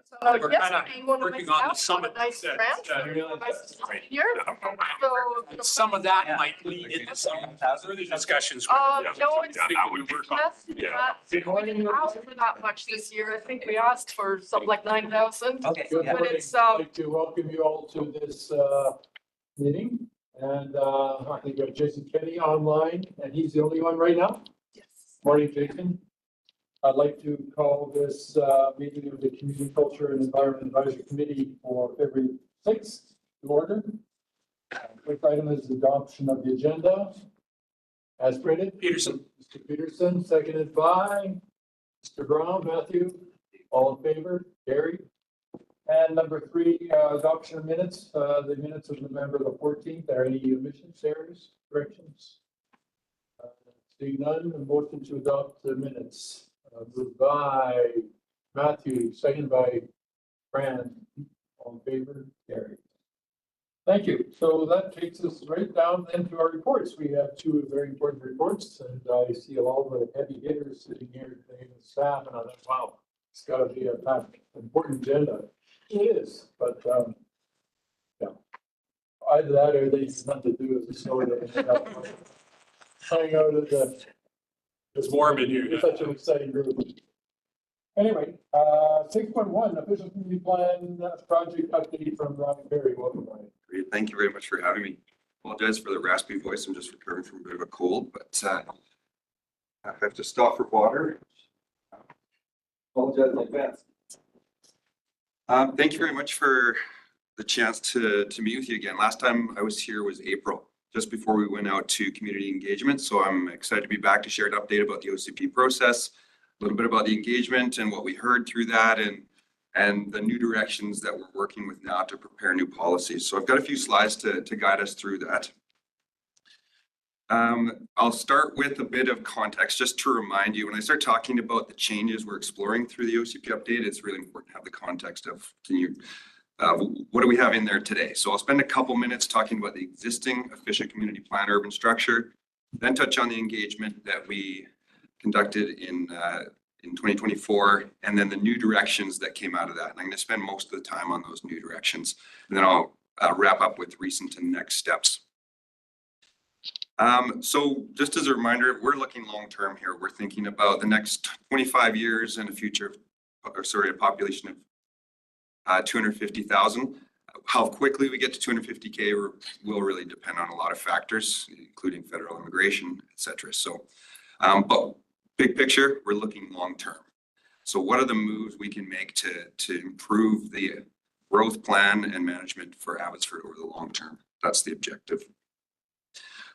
So We're yes, kinda being one of working my on the staff, summit. nice that- friends, that- nice Right. here. So, Some of that might lead into some further discussions. no, it's. How we work on. We didn't ask for that much this year. I think we asked for something like 9,000. Okay, Good yeah. But morning. it's, I'd like to welcome you all to this meeting. And I think we have Jason Kenny online, and he's the only one right now. Yes. Morning, Jason. I'd like to call this meeting of the Community Culture and Environment Advisory Committee for February 6th to order. First item is adoption of the agenda as printed. Peterson. Mr. Peterson, seconded by Mr. Brown. Matthew, all in favor? Gary? And number 3, adoption of minutes, the minutes of November the 14th. Are any omissions, errors, corrections? Seeing none, a motion to adopt the minutes. Moved by Matthew, seconded by Fran. All in favor? Gary? Thank you. So that takes us right down into our reports. We have 2 very important reports, and I see all the heavy hitters sitting here today with staff, and I thought, wow, it's got to be a important agenda. It is, but yeah. Either that or they just nothing to do with the story that ended up hang out at the. It's warm in here. It's such an exciting group. Anyway, 6.1 official community plan project update from Ryan Perry. Welcome, Ryan. Great, thank you very much for having me. Apologize for the raspy voice. I'm just recovering from a bit of a cold, but I have to stop for water. Apologize in advance. Thank you very much for the chance to meet with you again. Last time I was here was April, just before we went out to community engagement. So I'm excited to be back to share an update about the OCP process, a little bit about the engagement and what we heard through that, and the new directions that we're working with now to prepare new policies. So I've got a few slides to guide us through that. I'll start with a bit of context just to remind you, when I start talking about the changes we're exploring through the OCP update, it's really important to have the context of what do we have in there today. So I'll spend a couple minutes talking about the existing official community plan urban structure, then touch on the engagement that we conducted in 2024, and then the new directions that came out of that. And I'm going to spend most of the time on those new directions, and then I'll wrap up with recent and next steps. So just as a reminder, we're looking long-term here. We're thinking about the next 25 years and a population of 250,000. How quickly we get to 250K will really depend on a lot of factors, including federal immigration, et cetera. So, but big picture, we're looking long-term. So what are the moves we can make to improve the growth plan and management for Abbotsford over the long term? That's the objective.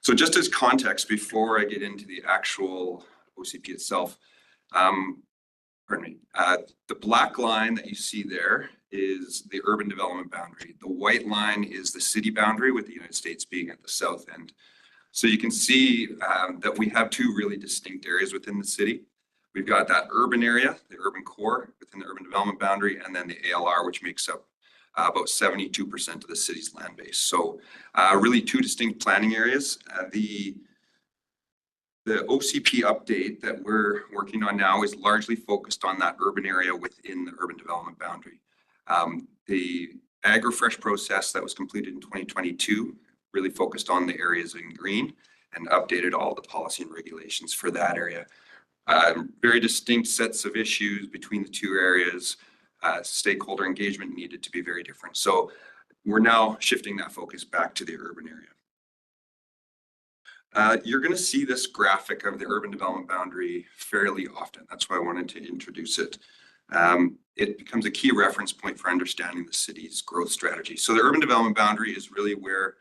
So just as context, before I get into the actual OCP itself, the black line that you see there is the urban development boundary. The white line is the city boundary, with the United States being at the south end. So you can see that we have 2 really distinct areas within the city. We've got that urban area, the urban core within the urban development boundary, and then the ALR, which makes up about 72% of the city's land base. So really 2 distinct planning areas. The OCP update that we're working on now is largely focused on that urban area within the urban development boundary. The AgriFresh process that was completed in 2022 really focused on the areas in green and updated all the policy and regulations for that area. Very distinct sets of issues between the 2 areas. Stakeholder engagement needed to be very different. So we're now shifting that focus back to the urban area. You're going to see this graphic of the urban development boundary fairly often. That's why I wanted to introduce it. It becomes a key reference point for understanding the city's growth strategy. So the urban development boundary is really where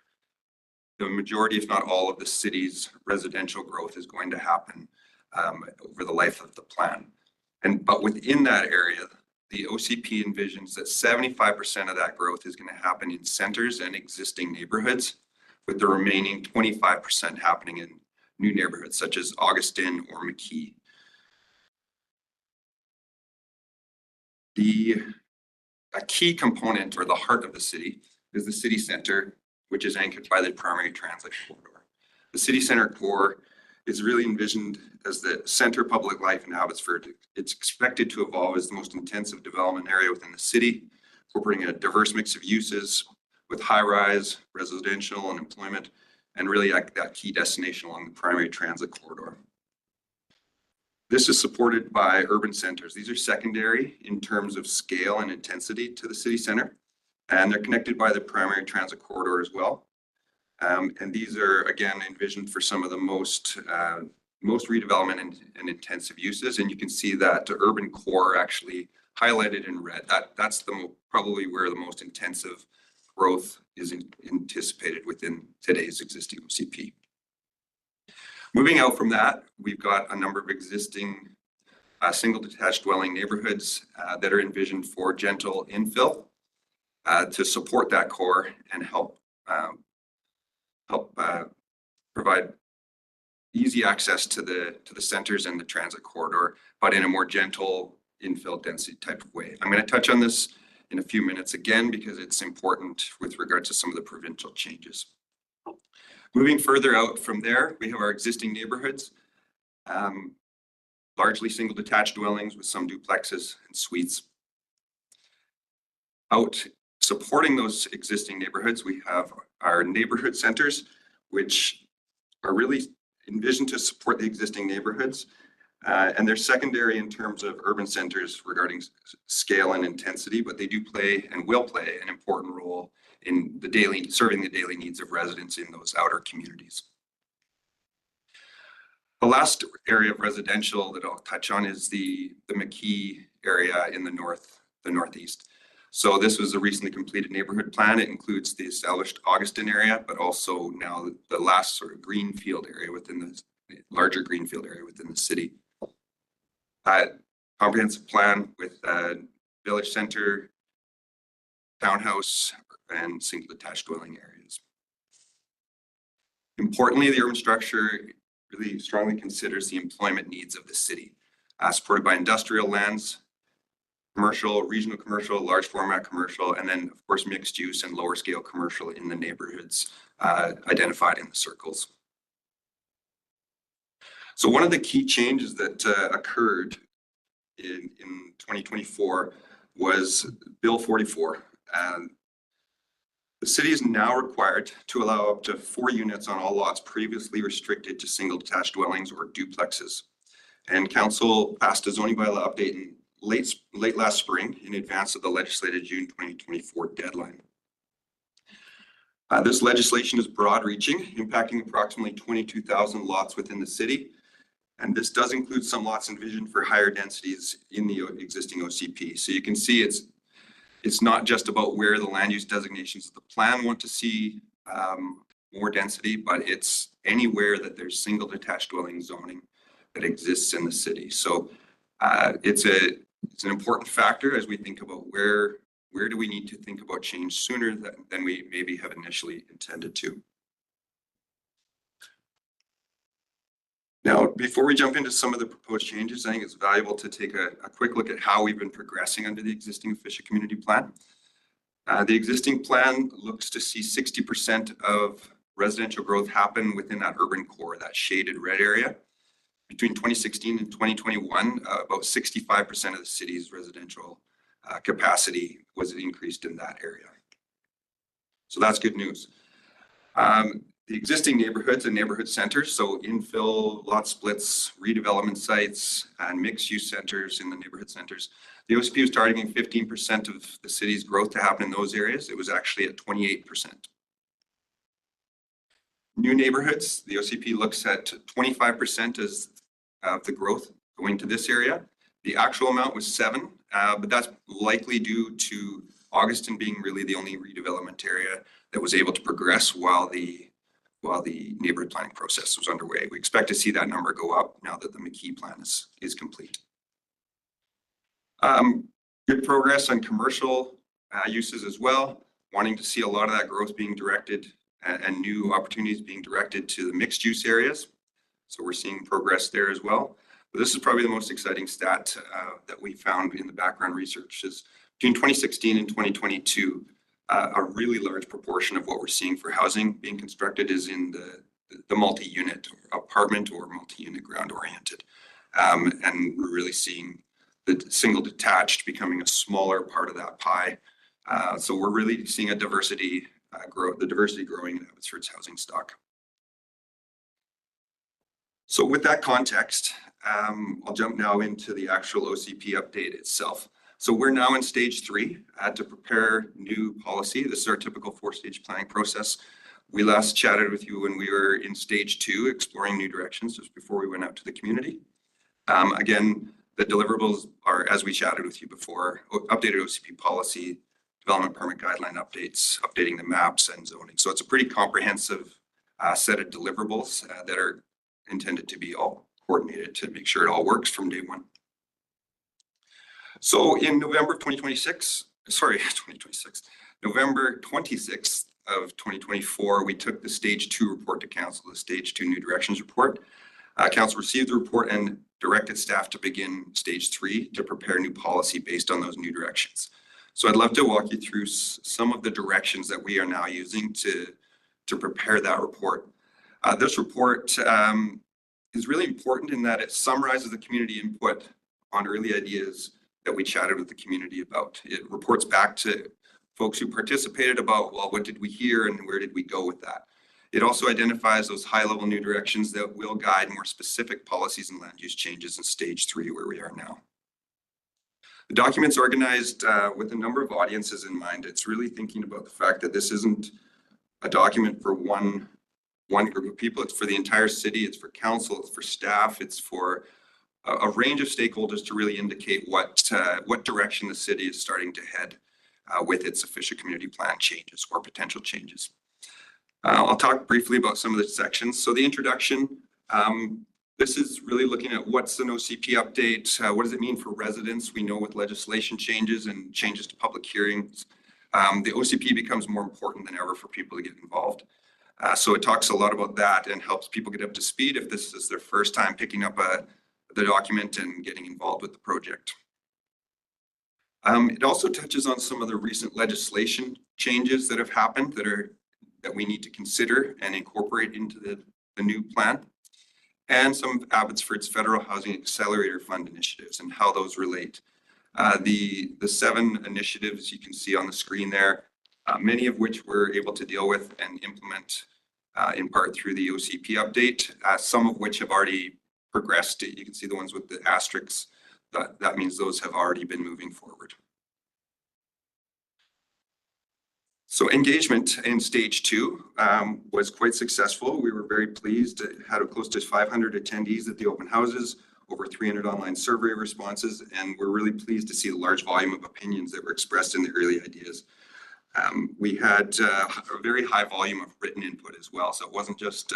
the majority, if not all, of the city's residential growth is going to happen over the life of the plan. But within that area, the OCP envisions that 75% of that growth is going to happen in centers and existing neighborhoods, with the remaining 25% happening in new neighborhoods such as Augustin or McKee. A key component, or the heart of the city, is the city center, which is anchored by the primary transit corridor. The city center core is really envisioned as the center of public life in Abbotsford. It's expected to evolve as the most intensive development area within the city, incorporating a diverse mix of uses with high-rise, residential, and employment, and really that key destination along the primary transit corridor. This is supported by urban centers. These are secondary in terms of scale and intensity to the city center, and they're connected by the primary transit corridor as well. And these are, again, envisioned for some of the most redevelopment and intensive uses. And you can see that the urban core actually highlighted in red. That's probably where the most intensive growth is anticipated within today's existing OCP. Moving out from that, we've got a number of existing single detached dwelling neighborhoods that are envisioned for gentle infill to support that core and help provide easy access to the centers and the transit corridor, but in a more gentle infill density type of way. I'm going to touch on this in a few minutes again because it's important with regard to some of the provincial changes. Moving further out from there, we have our existing neighborhoods, largely single detached dwellings with some duplexes and suites. Out supporting those existing neighborhoods, we have our neighborhood centers, which are really envisioned to support the existing neighborhoods. And they're secondary in terms of urban centers regarding scale and intensity, but they do play and will play an important role in serving the daily needs of residents in those outer communities. The last area of residential that I'll touch on is the McKee area in the northeast. So this was a recently completed neighborhood plan. It includes the established Augustin area, but also now the last sort of greenfield area within the larger greenfield area within the city. Comprehensive plan with village center, townhouse, and single detached dwelling areas. Importantly, the urban structure really strongly considers the employment needs of the city, supported by industrial lands, commercial, regional commercial, large format commercial, and then of course mixed use and lower scale commercial in the neighborhoods identified in the circles. So one of the key changes that occurred in 2024 was Bill 44. The city is now required to allow up to 4 units on all lots previously restricted to single detached dwellings or duplexes. And council passed a zoning bylaw update in late last spring in advance of the legislated June 2024 deadline. This legislation is broad reaching, impacting approximately 22,000 lots within the city. And this does include some lots envisioned for higher densities in the existing OCP. So you can see it's not just about where the land use designations of the plan want to see more density, but it's anywhere that there's single detached dwelling zoning that exists in the city. So it's an important factor as we think about where do we need to think about change sooner than we maybe have initially intended to. Now, before we jump into some of the proposed changes, I think it's valuable to take a quick look at how we've been progressing under the existing Fisher Community Plan. The existing plan looks to see 60% of residential growth happen within that urban core, that shaded red area. Between 2016 and 2021, about 65% of the city's residential capacity was increased in that area. So that's good news. The existing neighborhoods and neighborhood centers, so infill, lot splits, redevelopment sites, and mixed-use centers in the neighborhood centers. The OCP was targeting 15% of the city's growth to happen in those areas. It was actually at 28%. New neighborhoods, the OCP looks at 25% as the growth going to this area. The actual amount was 7, but that's likely due to Augustin being really the only redevelopment area that was able to progress while the neighborhood planning process was underway. We expect to see that number go up now that the McKee plan is complete. Good progress on commercial uses as well, wanting to see a lot of that growth being directed and new opportunities being directed to the mixed use areas. So we're seeing progress there as well. But this is probably the most exciting stat that we found in the background research is between 2016 and 2022, a really large proportion of what we're seeing for housing being constructed is in the the multi-unit apartment or multi-unit ground oriented. And we're really seeing the single detached becoming a smaller part of that pie. So we're really seeing a diversity diversity growing in Abbotsford's housing stock. So with that context, I'll jump now into the actual OCP update itself. So we're now in stage 3 to prepare new policy. This is our typical 4-stage planning process. We last chatted with you when we were in stage 2, exploring new directions just before we went out to the community. Again, the deliverables are, as we chatted with you before, updated OCP policy, development permit guideline updates, updating the maps and zoning. So it's a pretty comprehensive set of deliverables that are intended to be all coordinated to make sure it all works from day one. So in November of 2026, November 26th of 2024, we took the stage 2 report to council, the stage 2 new directions report. Council received the report and directed staff to begin stage 3 to prepare new policy based on those new directions. So I'd love to walk you through some of the directions that we are now using to prepare that report. This report is really important in that it summarizes the community input on early ideas that we chatted with the community about. It reports back to folks who participated about, well, what did we hear and where did we go with that? It also identifies those high-level new directions that will guide more specific policies and land use changes in stage 3 where we are now. The document's organized with a number of audiences in mind. It's really thinking about the fact that this isn't a document for one group of people. It's for the entire city. It's for council. It's for staff. It's for a range of stakeholders to really indicate what direction the city is starting to head with its official community plan changes or potential changes. I'll talk briefly about some of the sections. So the introduction, this is really looking at what's an OCP update, what does it mean for residents? We know with legislation changes and changes to public hearings, the OCP becomes more important than ever for people to get involved. So it talks a lot about that and helps people get up to speed if this is their first time picking up the document and getting involved with the project. It also touches on some of the recent legislation changes that have happened that we need to consider and incorporate into the new plan, and some of Abbotsford's Federal Housing Accelerator Fund initiatives and how those relate. The 7 initiatives you can see on the screen there, many of which we're able to deal with and implement in part through the OCP update, some of which have already progressed. You can see the ones with the asterisks. That means those have already been moving forward. So engagement in stage 2 was quite successful. We were very pleased. It had close to 500 attendees at the open houses, over 300 online survey responses, and we're really pleased to see the large volume of opinions that were expressed in the early ideas. We had a very high volume of written input as well. So it wasn't just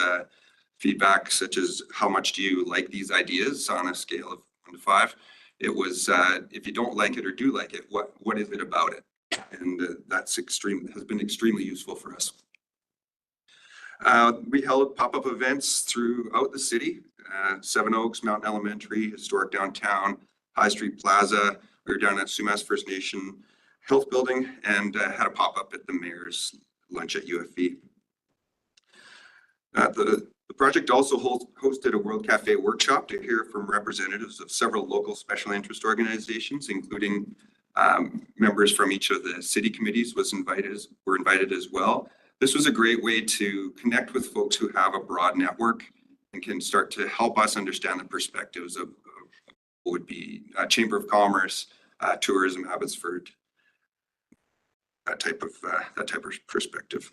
feedback such as how much do you like these ideas on a scale of 1 to 5. It was if you don't like it or do like it, what is it about it? And has been extremely useful for us. We held pop-up events throughout the city, Seven Oaks, Mountain Elementary, historic downtown, High Street Plaza. We were down at Sumas First Nation Health Building and had a pop-up at the mayor's lunch at UFV. The project also hosted a World Cafe workshop to hear from representatives of several local special interest organizations, including members from each of the city committees were invited as well. This was a great way to connect with folks who have a broad network and can start to help us understand the perspectives of what would be Chamber of Commerce, Tourism, Abbotsford, that type of perspective.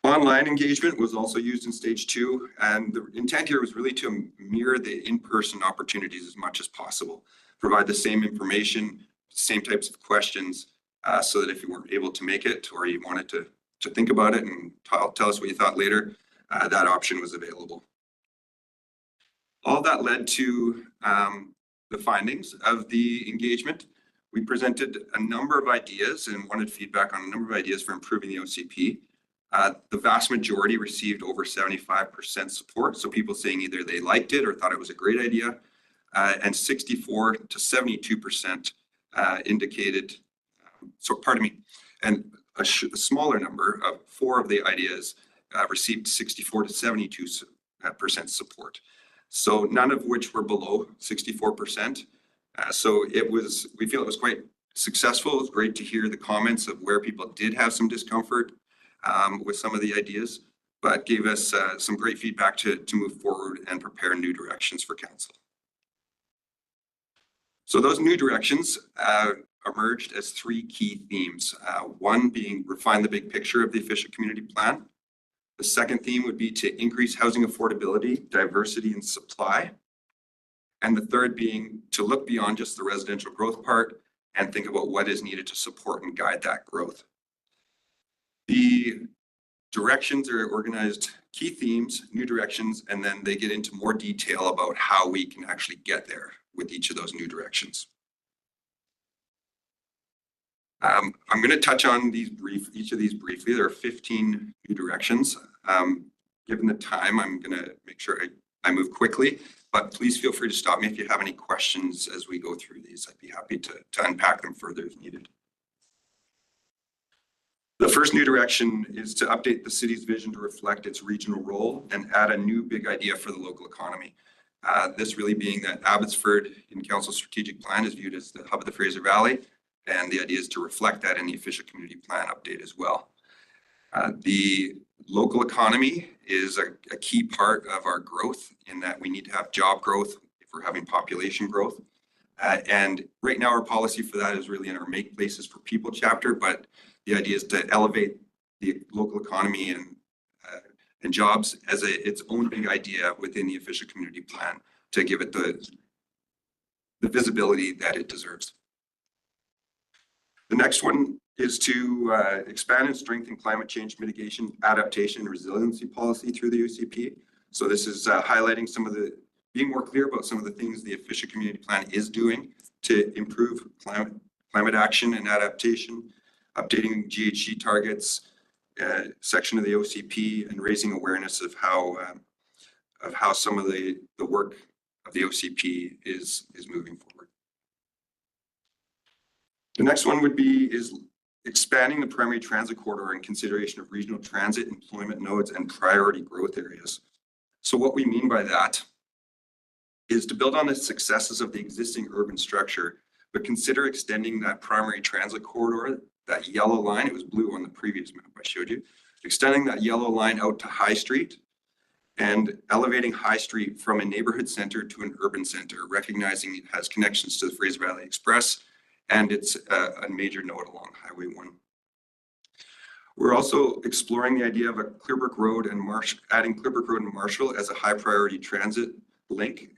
Online engagement was also used in stage 2, and the intent here was really to mirror the in-person opportunities as much as possible, provide the same information, same types of questions, so that if you weren't able to make it or you wanted to think about it and tell us what you thought later, that option was available. All that led to the findings of the engagement. We presented a number of ideas and wanted feedback on a number of ideas for improving the OCP. The vast majority received over 75% support. So people saying either they liked it or thought it was a great idea. And 64 to 72% indicated, and a smaller number of 4 of the ideas received 64 to 72% support. So none of which were below 64%. So we feel it was quite successful. It was great to hear the comments of where people did have some discomfort with some of the ideas, but gave us some great feedback to move forward and prepare new directions for council. So those new directions emerged as three key themes. One being refine the big picture of the efficient community plan. The second theme would be to increase housing affordability, diversity, and supply. And the third being to look beyond just the residential growth part and think about what is needed to support and guide that growth. The directions are organized key themes, new directions, and then they get into more detail about how we can actually get there with each of those new directions. I'm going to touch on each of these briefly. There are 15 new directions. Given the time, I'm going to make sure I move quickly, but please feel free to stop me if you have any questions as we go through these. I'd be happy to unpack them further if needed. The first new direction is to update the city's vision to reflect its regional role and add a new big idea for the local economy. This really being that Abbotsford in Council's strategic plan is viewed as the hub of the Fraser Valley, and the idea is to reflect that in the efficient community plan update as well. The local economy is a key part of our growth in that we need to have job growth if we're having population growth. And right now our policy for that is really in our Make Places for People chapter, but the idea is to elevate the local economy and jobs as its own big idea within the efficient community plan to give it the visibility that it deserves. The next one is to expand and strengthen climate change mitigation, adaptation, and resiliency policy through the UCP. So this is highlighting being more clear about some of the things the efficient community plan is doing to improve climate action and adaptation, updating GHG targets, section of the OCP, and raising awareness of how some of the work of the OCP is moving forward. The next one is expanding the primary transit corridor in consideration of regional transit, employment nodes, and priority growth areas. So what we mean by that is to build on the successes of the existing urban structure, but consider extending that primary transit corridor, that yellow line, it was blue on the previous map I showed you, extending that yellow line out to High Street and elevating High Street from a neighborhood center to an urban center, recognizing it has connections to the Fraser Valley Express and it's a major node along Highway 1. We're also exploring the idea of a Clearbrook Road and adding Clearbrook Road and Marshall as a high priority transit link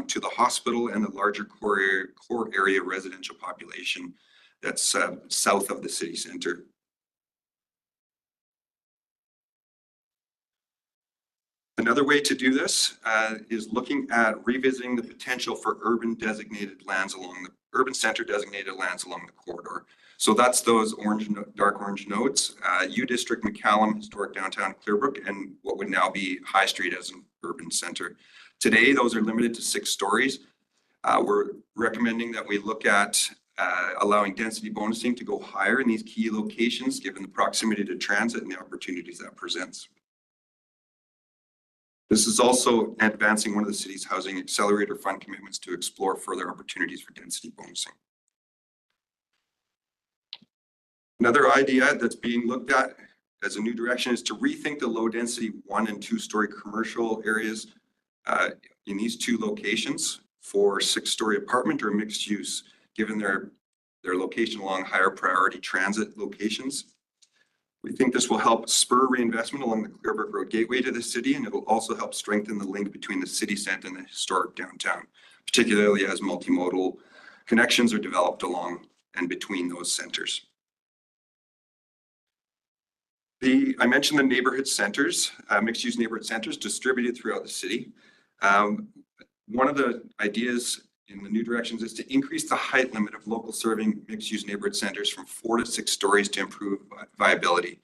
to the hospital and the larger core area residential population that's south of the city center. Another way to do this is looking at revisiting the potential for urban center designated lands along the corridor. So that's those dark orange nodes, U District, McCallum, Historic Downtown Clearbrook, and what would now be High Street as an urban center. Today, those are limited to 6 stories. We're recommending that we look at allowing density bonusing to go higher in these key locations, given the proximity to transit and the opportunities that presents. This is also advancing one of the city's housing accelerator fund commitments to explore further opportunities for density bonusing. Another idea that's being looked at as a new direction is to rethink the low density 1- and 2-story commercial areas in these 2 locations for 6-story apartment or mixed use, given their location along higher priority transit locations. We think this will help spur reinvestment along the Clearbrook Road gateway to the city, and it will also help strengthen the link between the city centre and the historic downtown, particularly as multimodal connections are developed along and between those centres. I mentioned the neighborhood centres, mixed-use neighborhood centres distributed throughout the city. One of the ideas in the new directions is to increase the height limit of local serving mixed-use neighborhood centres from 4 to 6 stories to improve viability.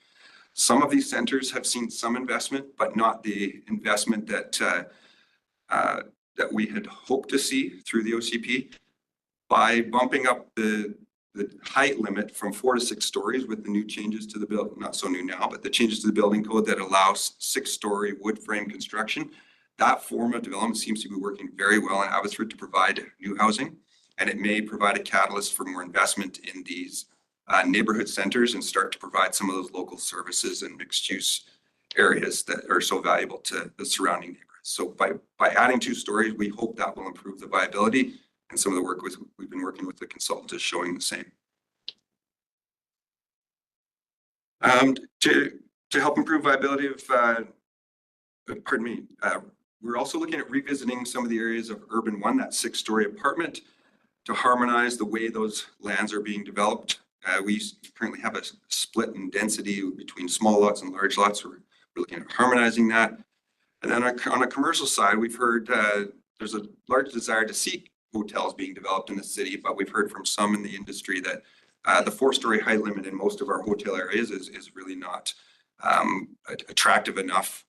Some of these centres have seen some investment, but not the investment that we had hoped to see through the OCP. By bumping up the the height limit from 4 to 6 stories with the new changes to the build, not so new now, but the changes to the building code that allows 6-story wood frame construction. That form of development seems to be working very well in Abbotsford to provide new housing, and it may provide a catalyst for more investment in these neighborhood centers and start to provide some of those local services and mixed use areas that are so valuable to the surrounding neighborhoods. So by adding 2 stories, we hope that will improve the viability, and some of the work we've been working with the consultant is showing the same. To help improve viability of, we're also looking at revisiting some of the areas of Urban 1, that 6-story apartment, to harmonize the way those lands are being developed. We currently have a split in density between small lots and large lots. We're looking at harmonizing that. And then on a commercial side, we've heard there's a large desire to see hotels being developed in the city, but we've heard from some in the industry that the 4-story height limit in most of our hotel areas is really not attractive enough,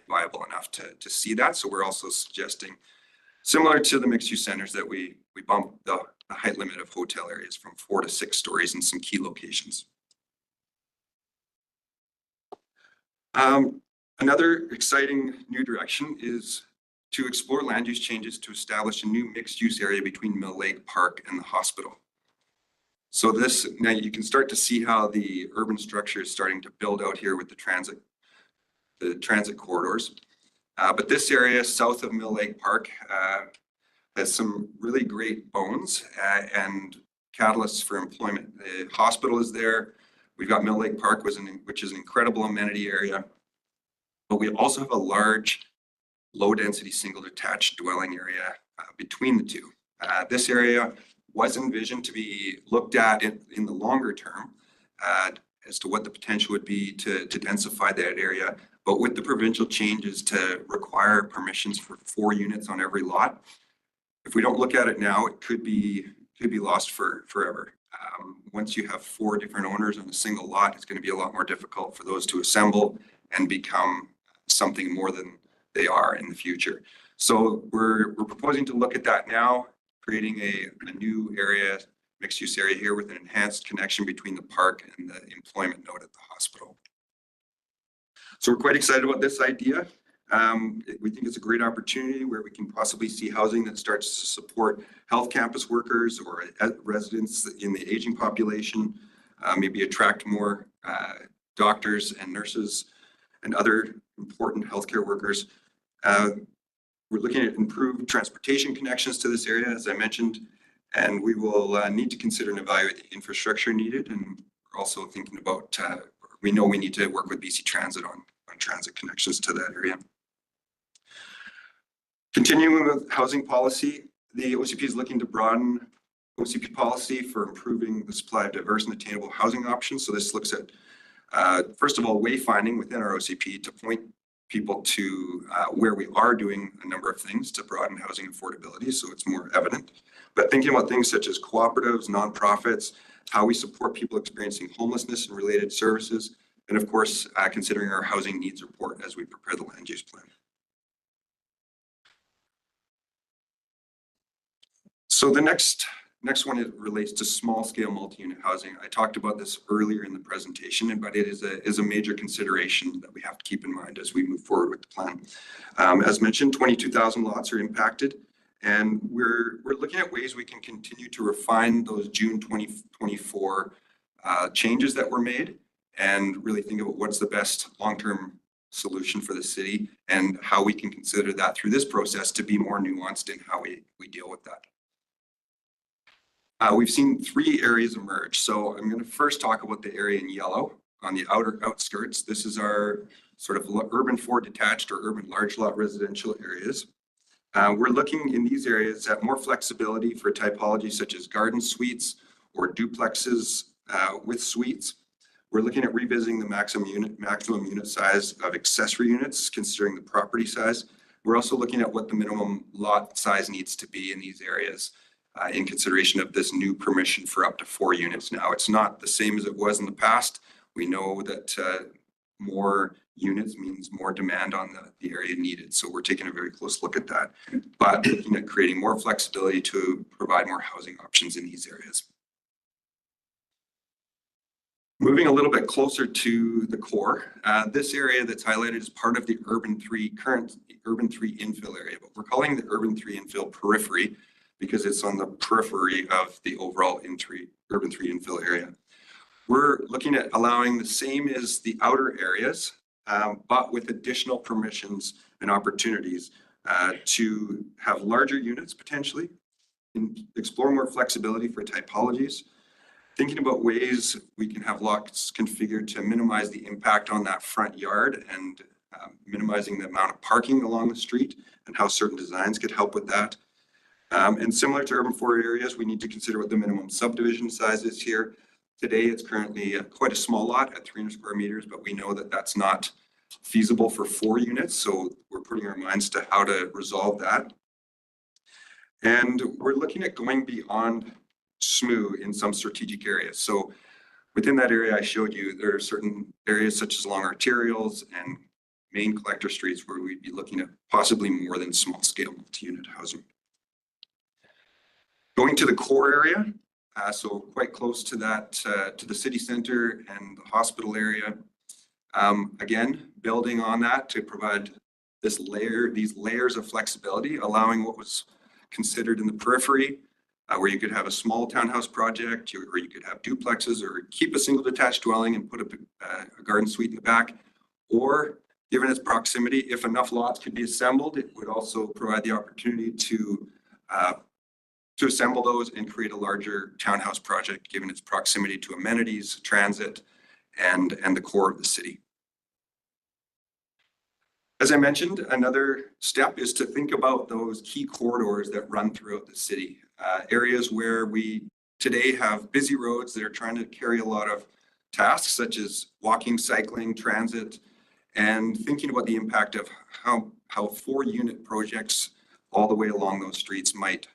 viable enough to see that. So we're also suggesting, similar to the mixed use centers, that we bump the height limit of hotel areas from 4 to 6 stories in some key locations. Another exciting new direction is to explore land use changes to establish a new mixed use area between Mill Lake Park and the hospital. So this, now you can start to see how the urban structure is starting to build out here with the transit corridors. But this area south of Mill Lake Park has some really great bones and catalysts for employment. The hospital is there. We've got Mill Lake Park, which is an incredible amenity area. But we also have a large, low-density, single detached dwelling area between the two. This area was envisioned to be looked at in the longer term as to what the potential would be to densify that area. But with the provincial changes to require permissions for 4 units on every lot, if we don't look at it now, it could be lost forever. Once you have 4 different owners on a single lot, it's going to be a lot more difficult for those to assemble and become something more than they are in the future. So we're proposing to look at that now, creating a new area, mixed use area here with an enhanced connection between the park and the employment node at the hospital. So we're quite excited about this idea. We think it's a great opportunity where we can possibly see housing that starts to support health campus workers or residents in the aging population, maybe attract more doctors and nurses and other important healthcare workers. We're looking at improved transportation connections to this area, as I mentioned, and we will need to consider and evaluate the infrastructure needed. And we're also thinking about, we know we need to work with BC Transit on transit connections to that area. Continuing with housing policy, the OCP is looking to broaden OCP policy for improving the supply of diverse and attainable housing options. So this looks at, first of all, wayfinding within our OCP to point people to where we are doing a number of things to broaden housing affordability, so it's more evident. But thinking about things such as cooperatives, nonprofits, how we support people experiencing homelessness and related services, and of course, considering our housing needs report as we prepare the land use plan. So the next one relates to small scale multi-unit housing. I talked about this earlier in the presentation, but it is a major consideration that we have to keep in mind as we move forward with the plan. As mentioned, 22,000 lots are impacted, and we're looking at ways we can continue to refine those June 2024 changes that were made and really think about what's the best long-term solution for the city and how we can consider that through this process to be more nuanced in how we deal with that. We've seen 3 areas emerge. So I'm going to first talk about the area in yellow on the outer outskirts. This is our sort of urban 4 detached or urban large lot residential areas. We're looking in these areas at more flexibility for typology such as garden suites or duplexes with suites. We're looking at revisiting the maximum unit size of accessory units, considering the property size. We're also looking at what the minimum lot size needs to be in these areas in consideration of this new permission for up to 4 units. Now, it's not the same as it was in the past. We know that more units means more demand on the area needed. So we're taking a very close look at that, but looking at creating more flexibility to provide more housing options in these areas. Moving a little bit closer to the core, this area that's highlighted is part of the current Urban 3 infill area, but we're calling the Urban 3 infill periphery because it's on the periphery of the overall Urban 3 infill area. We're looking at allowing the same as the outer areas, but with additional permissions and opportunities to have larger units potentially, and explore more flexibility for typologies, thinking about ways we can have lots configured to minimize the impact on that front yard and minimizing the amount of parking along the street and how certain designs could help with that. And similar to urban 4 areas, we need to consider what the minimum subdivision size is here. Today, it's currently quite a small lot at 300 square meters, but we know that that's not feasible for 4 units. So we're putting our minds to how to resolve that. And we're looking at going beyond SMU in some strategic areas. So within that area I showed you, there are certain areas such as along arterials and main collector streets where we'd be looking at possibly more than small scale multi-unit housing. Going to the core area, so quite close to that, to the city center and the hospital area. Again, building on that to provide these layers of flexibility, allowing what was considered in the periphery, where you could have a small townhouse project, or you could have duplexes, or keep a single detached dwelling and put a garden suite in the back. Or given its proximity, if enough lots could be assembled, it would also provide the opportunity to assemble those and create a larger townhouse project, given its proximity to amenities, transit, and the core of the city. As I mentioned, another step is to think about those key corridors that run throughout the city, areas where we today have busy roads that are trying to carry a lot of tasks such as walking, cycling, transit, and thinking about the impact of how 4-unit projects all the way along those streets might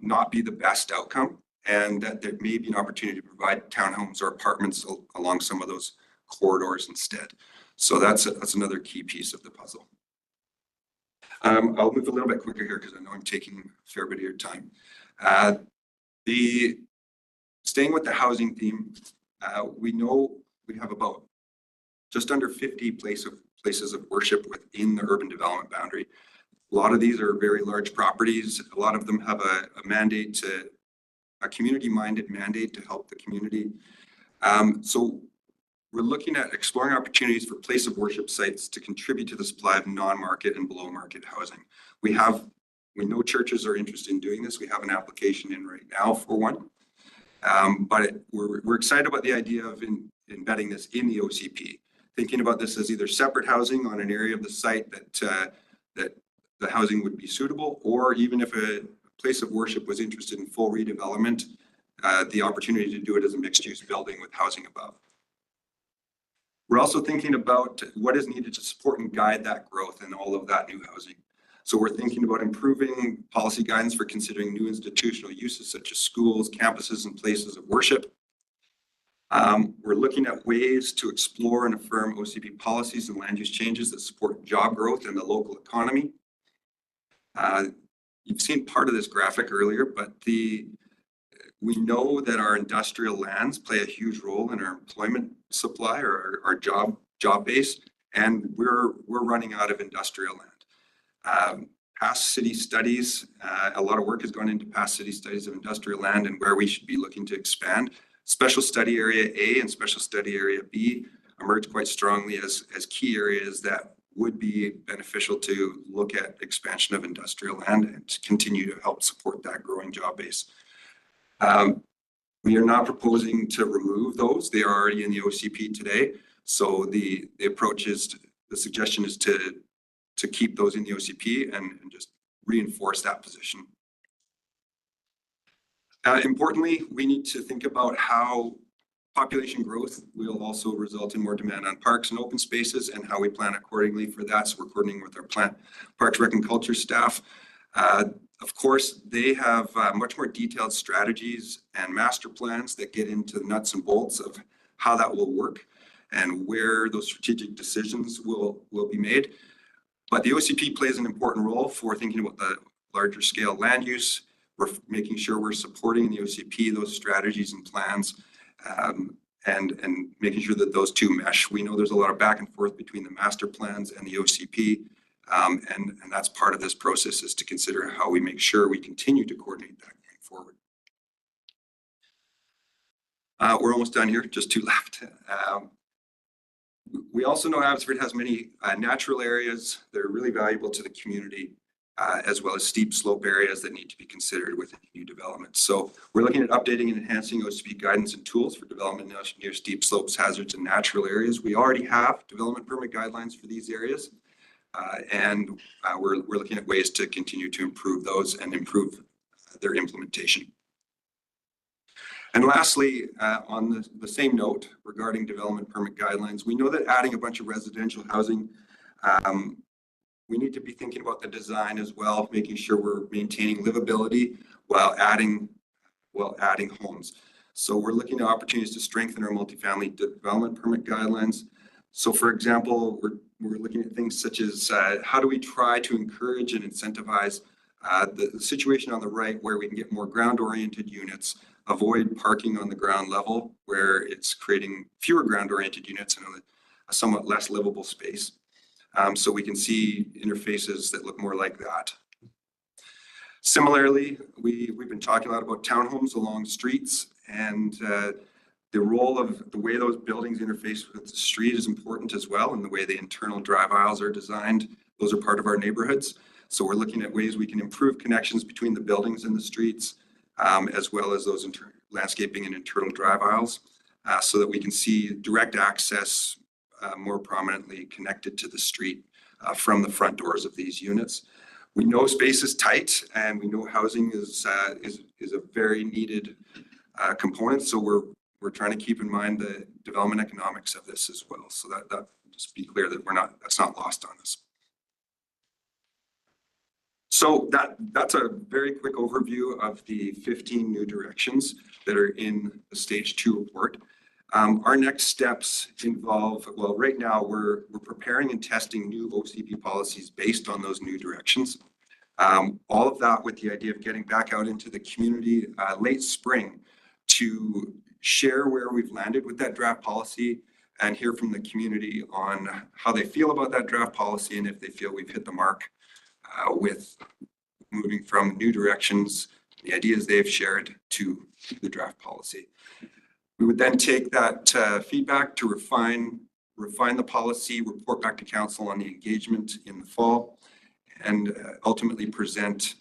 not be the best outcome, and that there may be an opportunity to provide townhomes or apartments along some of those corridors instead. So that's another key piece of the puzzle. I'll move a little bit quicker here because I know I'm taking a fair bit of your time. Staying with the housing theme, we know we have about just under 50 places of worship within the urban development boundary. A lot of these are very large properties. A lot of them have a community-minded mandate to help the community. So we're looking at exploring opportunities for place of worship sites to contribute to the supply of non-market and below-market housing. We know churches are interested in doing this. We have an application in right now for one. But we're excited about the idea of embedding this in the OCP, thinking about this as either separate housing on an area of the site that the housing would be suitable, or even if a place of worship was interested in full redevelopment, the opportunity to do it as a mixed-use building with housing above. We're also thinking about what is needed to support and guide that growth and all of that new housing. So we're thinking about improving policy guidance for considering new institutional uses such as schools, campuses, and places of worship. We're looking at ways to explore and affirm OCP policies and land use changes that support job growth in the local economy. You've seen part of this graphic earlier, but we know that our industrial lands play a huge role in our employment supply or our job base, and we're running out of industrial land. Past city studies, a lot of work has gone into past city studies of industrial land and where we should be looking to expand. Special Study Area A and Special Study Area B emerge quite strongly as key areas that would be beneficial to look at expansion of industrial land and to continue to help support that growing job base. We are not proposing to remove those. They are already in the OCP today. So the approach is, the suggestion is to keep those in the OCP and just reinforce that position. Importantly, we need to think about how population growth will also result in more demand on parks and open spaces and how we plan accordingly for that. So we're coordinating with our Parks, Rec and Culture staff. Of course, they have much more detailed strategies and master plans that get into the nuts and bolts of how that will work and where those strategic decisions will be made. But the OCP plays an important role for thinking about the larger scale land use. We're making sure we're supporting in the OCP those strategies and plans and making sure that those two mesh. We know there's a lot of back and forth between the master plans and the OCP. And that's part of this process, is to consider how we make sure we continue to coordinate that going forward. We're almost done here, just two left. We also know Abbotsford has many natural areas that are really valuable to the community, as well as steep slope areas that need to be considered with any new development. So we're looking at updating and enhancing OCP guidance and tools for development near steep slopes, hazards, and natural areas. We already have development permit guidelines for these areas, and we're looking at ways to continue to improve those and improve their implementation. And lastly, on the same note regarding development permit guidelines, we know that adding a bunch of residential housing, we need to be thinking about the design as well, making sure we're maintaining livability while adding homes. So we're looking at opportunities to strengthen our multifamily development permit guidelines. So for example, we're looking at things such as how do we try to encourage and incentivize the situation on the right where we can get more ground-oriented units, avoid parking on the ground level where it's creating fewer ground-oriented units and a somewhat less livable space. So we can see interfaces that look more like that. Similarly, we've been talking a lot about townhomes along streets, and the role of the way those buildings interface with the street is important as well, and the way the internal drive aisles are designed. Those are part of our neighborhoods. So we're looking at ways we can improve connections between the buildings and the streets, as well as those landscaping and internal drive aisles, so that we can see direct access more prominently connected to the street from the front doors of these units. We know space is tight, and we know housing is a very needed component. So we're trying to keep in mind the development economics of this as well. So that just be clear that that's not lost on us. So that's a very quick overview of the 15 new directions that are in the stage 2 report. Our next steps involve, well, right now we're preparing and testing new OCP policies based on those new directions. All of that with the idea of getting back out into the community late spring to share where we've landed with that draft policy and hear from the community on how they feel about that draft policy and if they feel we've hit the mark with moving from new directions, the ideas they've shared, to the draft policy. We would then take that feedback to refine the policy, report back to council on the engagement in the fall, and ultimately present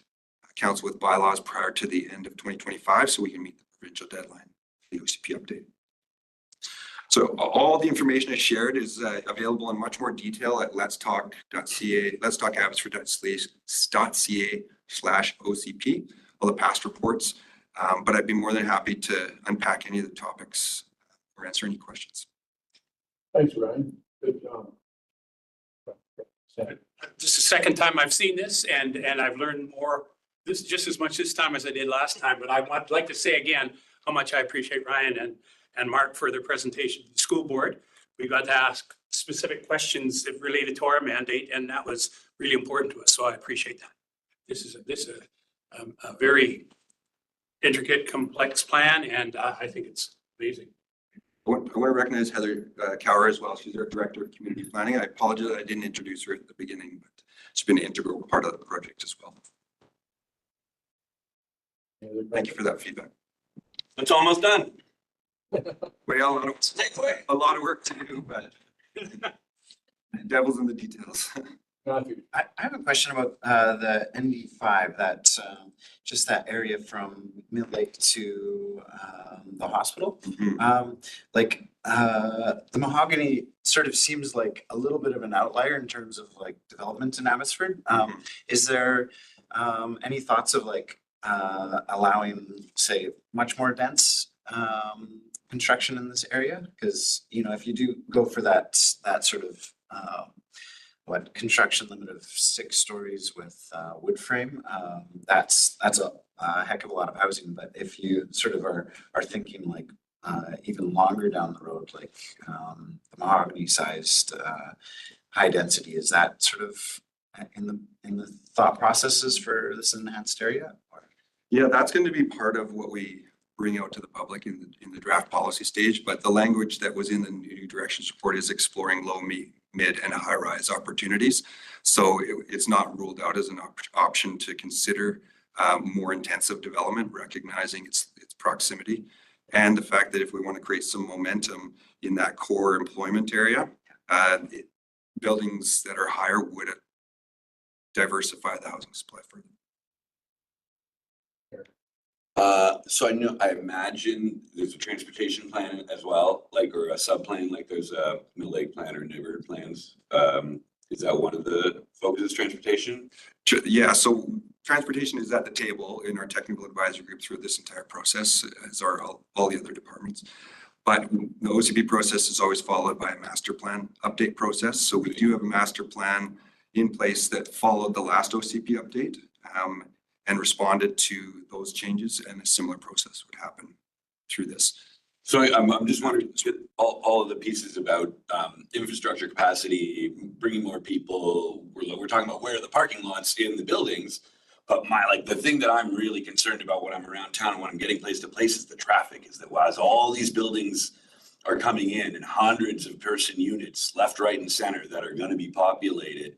council with bylaws prior to the end of 2025 so we can meet the provincial deadline for the OCP update. So all the information I shared is available in much more detail at letstalk.ca, letstalkabbotsford.ca/OCP, all the past reports. But I'd be more than happy to unpack any of the topics or answer any questions. Thanks, Ryan. Good job. This is the second time I've seen this, and I've learned more just as much this time as I did last time. But I'd like to say again how much I appreciate Ryan and Mark for their presentation to the school board. We got to ask specific questions that related to our mandate, and that was really important to us. So I appreciate that. This is a very intricate, complex plan, and I think it's amazing. I want to recognize Heather Cower as well. She's our Director of Community Planning. I apologize I didn't introduce her at the beginning, but she's been an integral part of the project as well. Thank you for that feedback. It's almost done. Well, a lot of work to do, but devil's in the details. I have a question about the ND5, that just that area from Mill Lake to the hospital. Mhm. The mahogany sort of seems like a little bit of an outlier in terms of like development in Abbotsford. Is there any thoughts of like allowing, say, much more dense construction in this area? Because, you know, if you do go for that sort of construction limit of 6 stories with wood frame, that's a heck of a lot of housing. But if you sort of are thinking like even longer down the road, like the mahogany sized high density, is that sort of in the thought processes for this enhanced area? Or? Yeah, that's going to be part of what we bring out to the public in the draft policy stage. But the language that was in the new directions report is exploring low, mid, and high rise opportunities. So it's not ruled out as an option to consider more intensive development, recognizing its proximity. And the fact that if we want to create some momentum in that core employment area, buildings that are higher would diversify the housing supply further. So I imagine there's a transportation plan as well, like, or a sub-plan, like there's a Mill Lake plan or neighborhood plans. Is that one of the focuses, transportation? Yeah, so transportation is at the table in our technical advisory group through this entire process, as are all the other departments. But the OCP process is always followed by a master plan update process. So we do have a master plan in place that followed the last OCP update and responded to those changes, and a similar process would happen through this. So I'm just wondering, all of the pieces about infrastructure capacity, bringing more people, we're talking about where are the parking lots in the buildings. But the thing that I'm really concerned about when I'm around town and when I'm getting place to place is the traffic, is that as all these buildings are coming in and hundreds of person units left, right, and center that are going to be populated,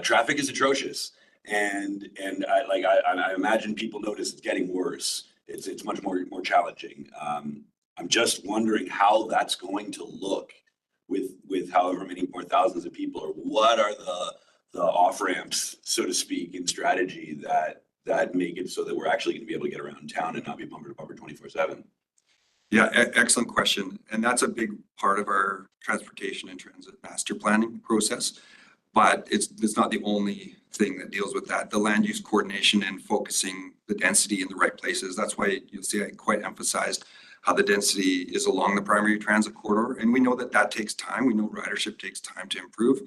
traffic is atrocious. And I imagine people notice it's getting worse. It's much more challenging. I'm just wondering how that's going to look with however many more thousands of people, or what are the off ramps, so to speak, in strategy that make it so that we're actually going to be able to get around town and not be bumper to bumper 24/7. Yeah, excellent question. And that's a big part of our transportation and transit master planning process. But it's not the only thing that deals with that. The land use coordination and focusing the density in the right places. That's why you'll see I quite emphasized how the density is along the primary transit corridor. And we know that takes time. We know ridership takes time to improve.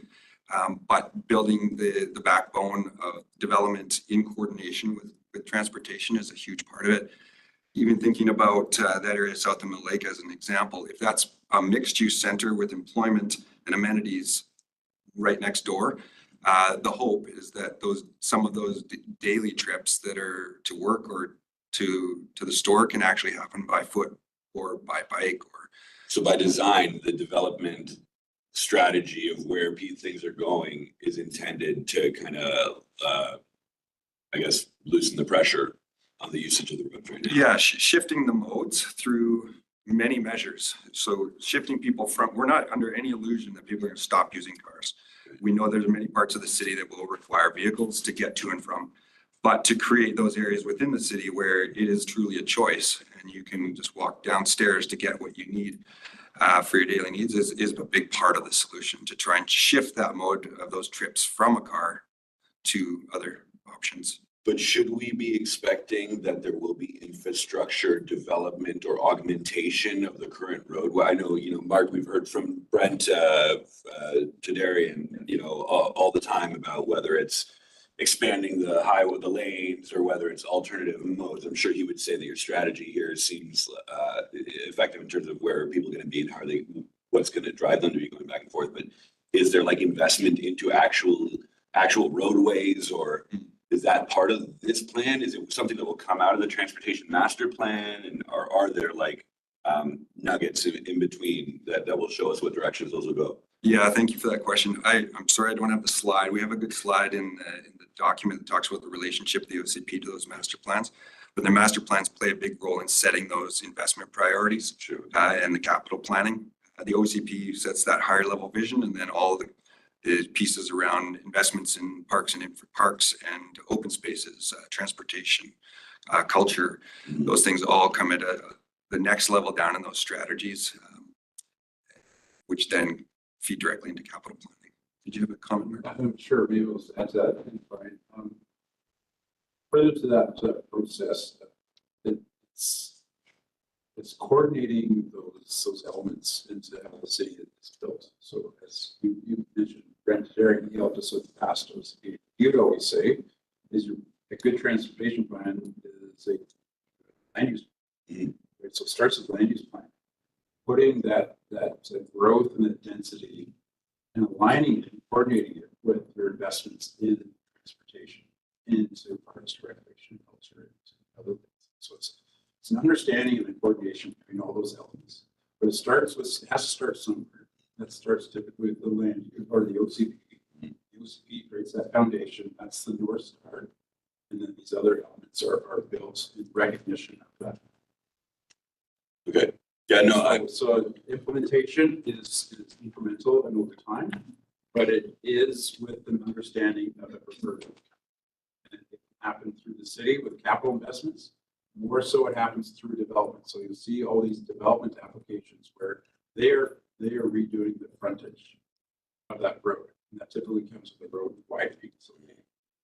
But building the backbone of development in coordination with transportation is a huge part of it. Even thinking about that area south of Mill Lake as an example, if that's a mixed use center with employment and amenities right next door, the hope is that some of those daily trips that are to work or to the store can actually happen by foot or by bike. So by design, the development strategy of where things are going is intended to kind of, I guess, loosen the pressure on the usage of the roads right now. Yeah, shifting the modes through many measures. So shifting people we're not under any illusion that people are going to stop using cars. We know there's many parts of the city that will require vehicles to get to and from, but to create those areas within the city where it is truly a choice and you can just walk downstairs to get what you need for your daily needs is a big part of the solution, to try and shift that mode of those trips from a car to other options. But should we be expecting that there will be infrastructure development or augmentation of the current road? Well, I know, Mark, we've heard from Brent Tadarian, all the time about whether it's expanding the highway, the lanes, or whether it's alternative modes. I'm sure he would say that your strategy here seems effective in terms of where are people going to be and what's going to drive them to be going back and forth. But is there investment into actual roadways, or is that part of this plan? Is it something that will come out of the transportation master plan? And are there nuggets in between that will show us what directions those will go? Yeah, thank you for that question. I'm sorry I don't have the slide. We have a good slide in the document that talks about the relationship of the OCP to those master plans. But the master plans play a big role in setting those investment priorities. Sure. And the capital planning. The OCP sets that higher level vision, and then all the pieces around investments in parks and open spaces, transportation, culture, those things all come at the next level down in those strategies, which then feed directly into capital planning. Did you have a comment, Mark? I'm sure maybe we'll add to that. Brian. Further to that process, it's coordinating those elements into how the city is built. So as you mentioned, Brent Derrick, he helped us with the past OCP. You'd always say is a good transportation plan is a land use plan. Right? So it starts with land use plan. Putting that growth and the density and aligning it and coordinating it with your investments in transportation, into parks, recreation, culture, and other things. So It's an understanding and a coordination between all those elements. But it has to start somewhere. That starts typically with the land or the OCP. The OCP creates that foundation. That's the North Star. And then these other elements are built in recognition of that. Okay. Yeah, no, So implementation is incremental and over time, but it is with an understanding of the preferred. And it can happen through the city with capital investments. More so it happens through development. So you'll see all these development applications where they are redoing the frontage of that road. And that typically comes with a road widening. So they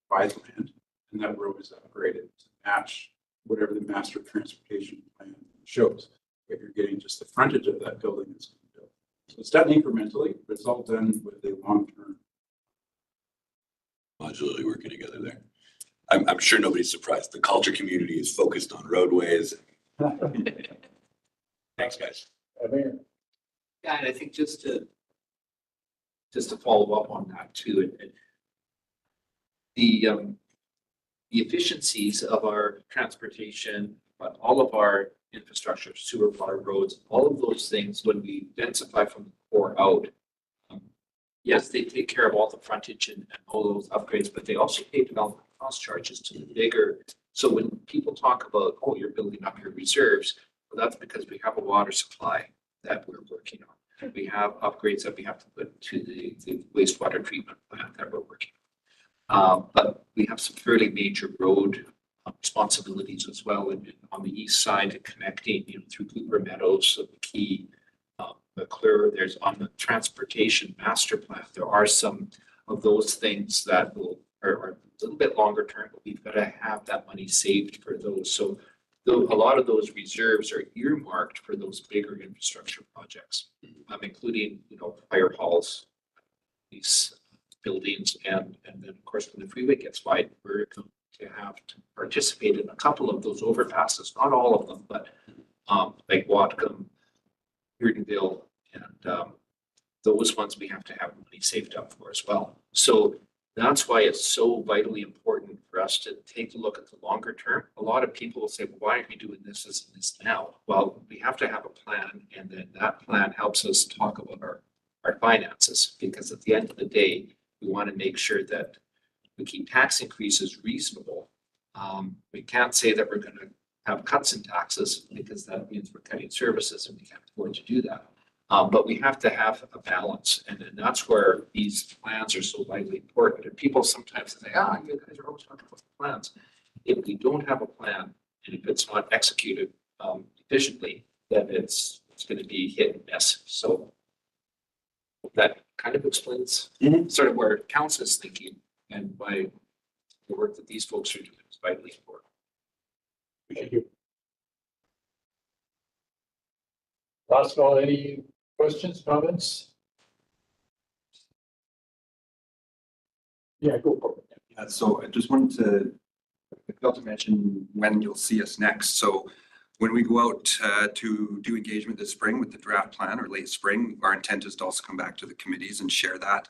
buy the land and that road is upgraded to match whatever the master transportation plan shows. If you're getting just the frontage of that building that's being built. So it's done incrementally, but it's all done with a long-term. modularly working together there. I'm sure nobody's surprised. The culture community is focused on roadways. Thanks, guys. Mayor. Yeah, and I think just to follow up on that too, the efficiencies of our transportation, but all of our infrastructure, sewer, water, roads, all of those things, when we densify from the core out, yes, they take care of all the frontage and all those upgrades, but they also pay development cost charges to the bigger. So when people talk about, oh, you're building up your reserves, well, that's because we have a water supply that we're working on. We have upgrades that we have to put to the wastewater treatment plant that we're working on. But we have some fairly major road responsibilities as well. And on the east side, connecting, through Cooper Meadows, the key, McClure, there's on the transportation master plan, there are some of those things that are a little bit longer term, but we've got to have that money saved for those. So a lot of those reserves are earmarked for those bigger infrastructure projects, including, fire halls, these buildings, and then of course when the freeway gets wide, we're going to have to participate in a couple of those overpasses, not all of them, but like Whatcom, Huronville, and those ones we have to have money saved up for as well. So that's why it's so vitally important for us to take a look at the longer term. A lot of people will say, well, why aren't we doing this and this now? Well, we have to have a plan, and then that plan helps us talk about our finances, because at the end of the day, we want to make sure that we keep tax increases reasonable. We can't say that we're going to have cuts in taxes, because that means we're cutting services, and we can't afford to do that. But we have to have a balance, and that's where these plans are so vitally important. And people sometimes say, you guys are always talking about plans. If we don't have a plan, and if it's not executed efficiently, then it's going to be hit and miss. So that kind of explains sort of where council is thinking, and why the work that these folks are doing is vitally important. Thank you. Last of all, any questions, comments? Yeah, go for it. Yeah, so I just wanted to, I failed to mention when you'll see us next. So when we go out to do engagement this spring with the draft plan, or late spring, our intent is to also come back to the committees and share that.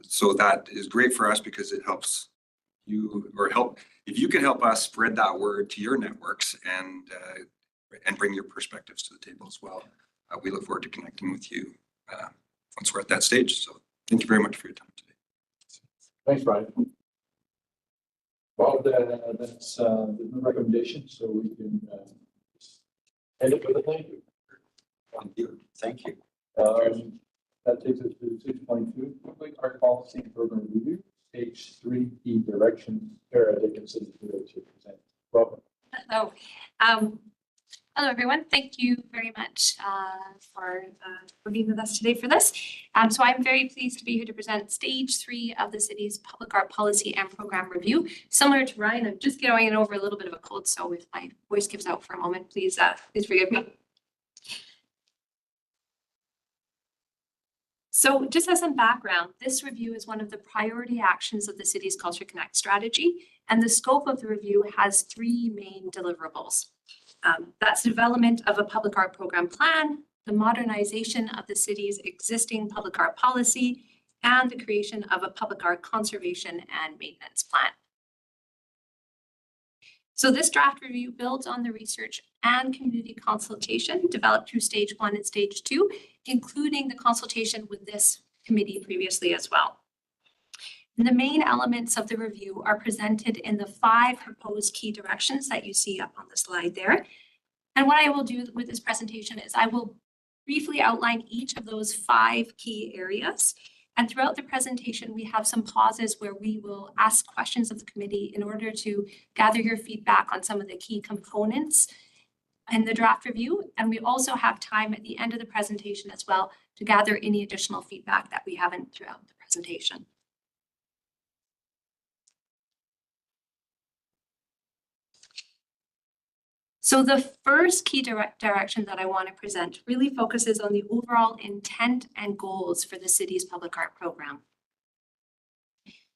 So that is great for us, because it helps you, or if you can help us spread that word to your networks and bring your perspectives to the table as well. We look forward to connecting with you once we're at that stage. So thank you very much for your time today. Thanks, Brian. Well, that's the recommendation, so we can end it with a thank you. Thank you. Thank you. That takes us to 6.2, public art policy and program review, stage 3E direction. Sarah Dickinson is here to present. Welcome. Hello. Hello, everyone. Thank you very much for being with us today for this. So I'm very pleased to be here to present stage 3 of the city's public art policy and program review. Similar to Ryan, I'm just getting over a little bit of a cold, so if my voice gives out for a moment, please forgive me. So just as some background, this review is one of the priority actions of the city's Culture Connect strategy, and the scope of the review has 3 main deliverables. That's development of a public art program plan, the modernization of the city's existing public art policy, and the creation of a public art conservation and maintenance plan. So this draft review builds on the research and community consultation developed through stage 1 and stage 2, including the consultation with this committee previously as well. And the main elements of the review are presented in the 5 proposed key directions that you see up on the slide there. And what I will do with this presentation is I will briefly outline each of those 5 key areas. And throughout the presentation, we have some pauses where we will ask questions of the committee in order to gather your feedback on some of the key components in the draft review. And we also have time at the end of the presentation as well to gather any additional feedback that we haven't throughout the presentation. So the first key direction that I want to present really focuses on the overall intent and goals for the city's public art program.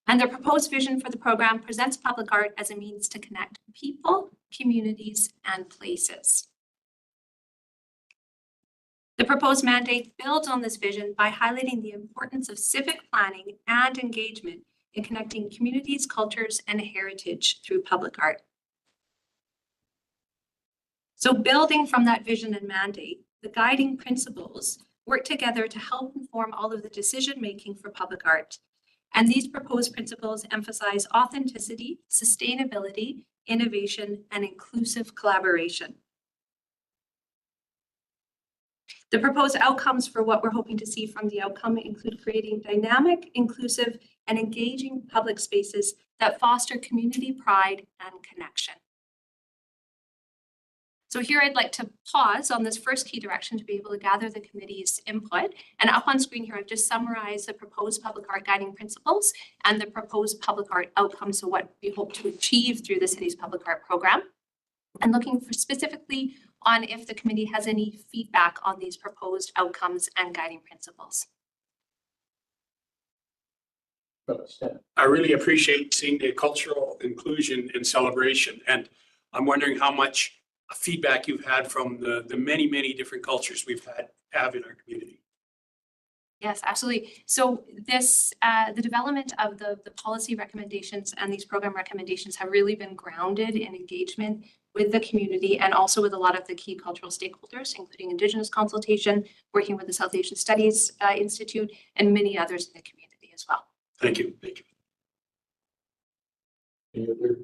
And the proposed vision for the program presents public art as a means to connect people, communities, and places. The proposed mandate builds on this vision by highlighting the importance of civic planning and engagement in connecting communities, cultures, and heritage through public art. So building from that vision and mandate, the guiding principles work together to help inform all of the decision-making for public art. And these proposed principles emphasize authenticity, sustainability, innovation, and inclusive collaboration. The proposed outcomes for what we're hoping to see from the outcome include creating dynamic, inclusive, and engaging public spaces that foster community pride and connection. So here I'd like to pause on this first key direction to be able to gather the committee's input. And up on screen here, I've just summarized the proposed public art guiding principles and the proposed public art outcomes, so what we hope to achieve through the city's public art program. And looking for specifically on if the committee has any feedback on these proposed outcomes and guiding principles. I really appreciate seeing the cultural inclusion and celebration. And I'm wondering how much feedback you've had from the many, many different cultures we've have in our community. Yes, absolutely. So this, the development of the policy recommendations and these program recommendations have really been grounded in engagement with the community and also with a lot of the key cultural stakeholders, including Indigenous consultation, working with the South Asian Studies Institute, and many others in the community as well. Thank you. Thank you. Any other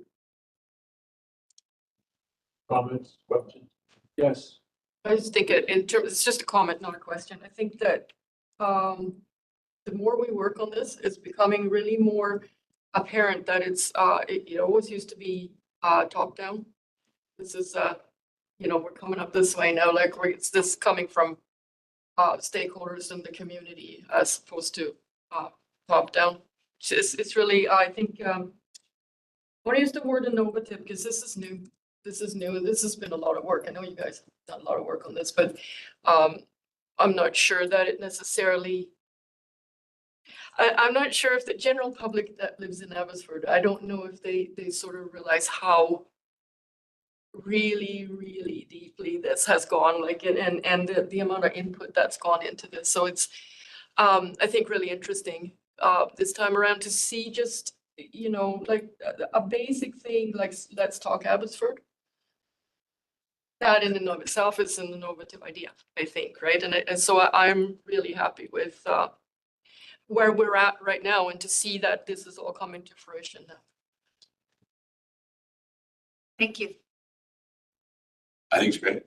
comments, questions? Yes. I just think it's just a comment, not a question. I think that the more we work on this, it's becoming really more apparent that it always used to be top down. This is we're coming up this way now, like it's this coming from stakeholders in the community as opposed to top down. It's really, I think, I want to use the word innovative because this is new. This is new and this has been a lot of work. I know you guys have done a lot of work on this, but I'm not sure that it necessarily, I'm not sure if the general public that lives in Abbotsford, I don't know if they sort of realize how really, really deeply this has gone, like, and the amount of input that's gone into this. So it's, I think, really interesting this time around to see just, like a basic thing like Let's Talk Abbotsford. That in and of itself is an innovative idea, I think, right? And so I'm really happy with where we're at right now and to see that this is all coming to fruition now. Thank you. I think it's great.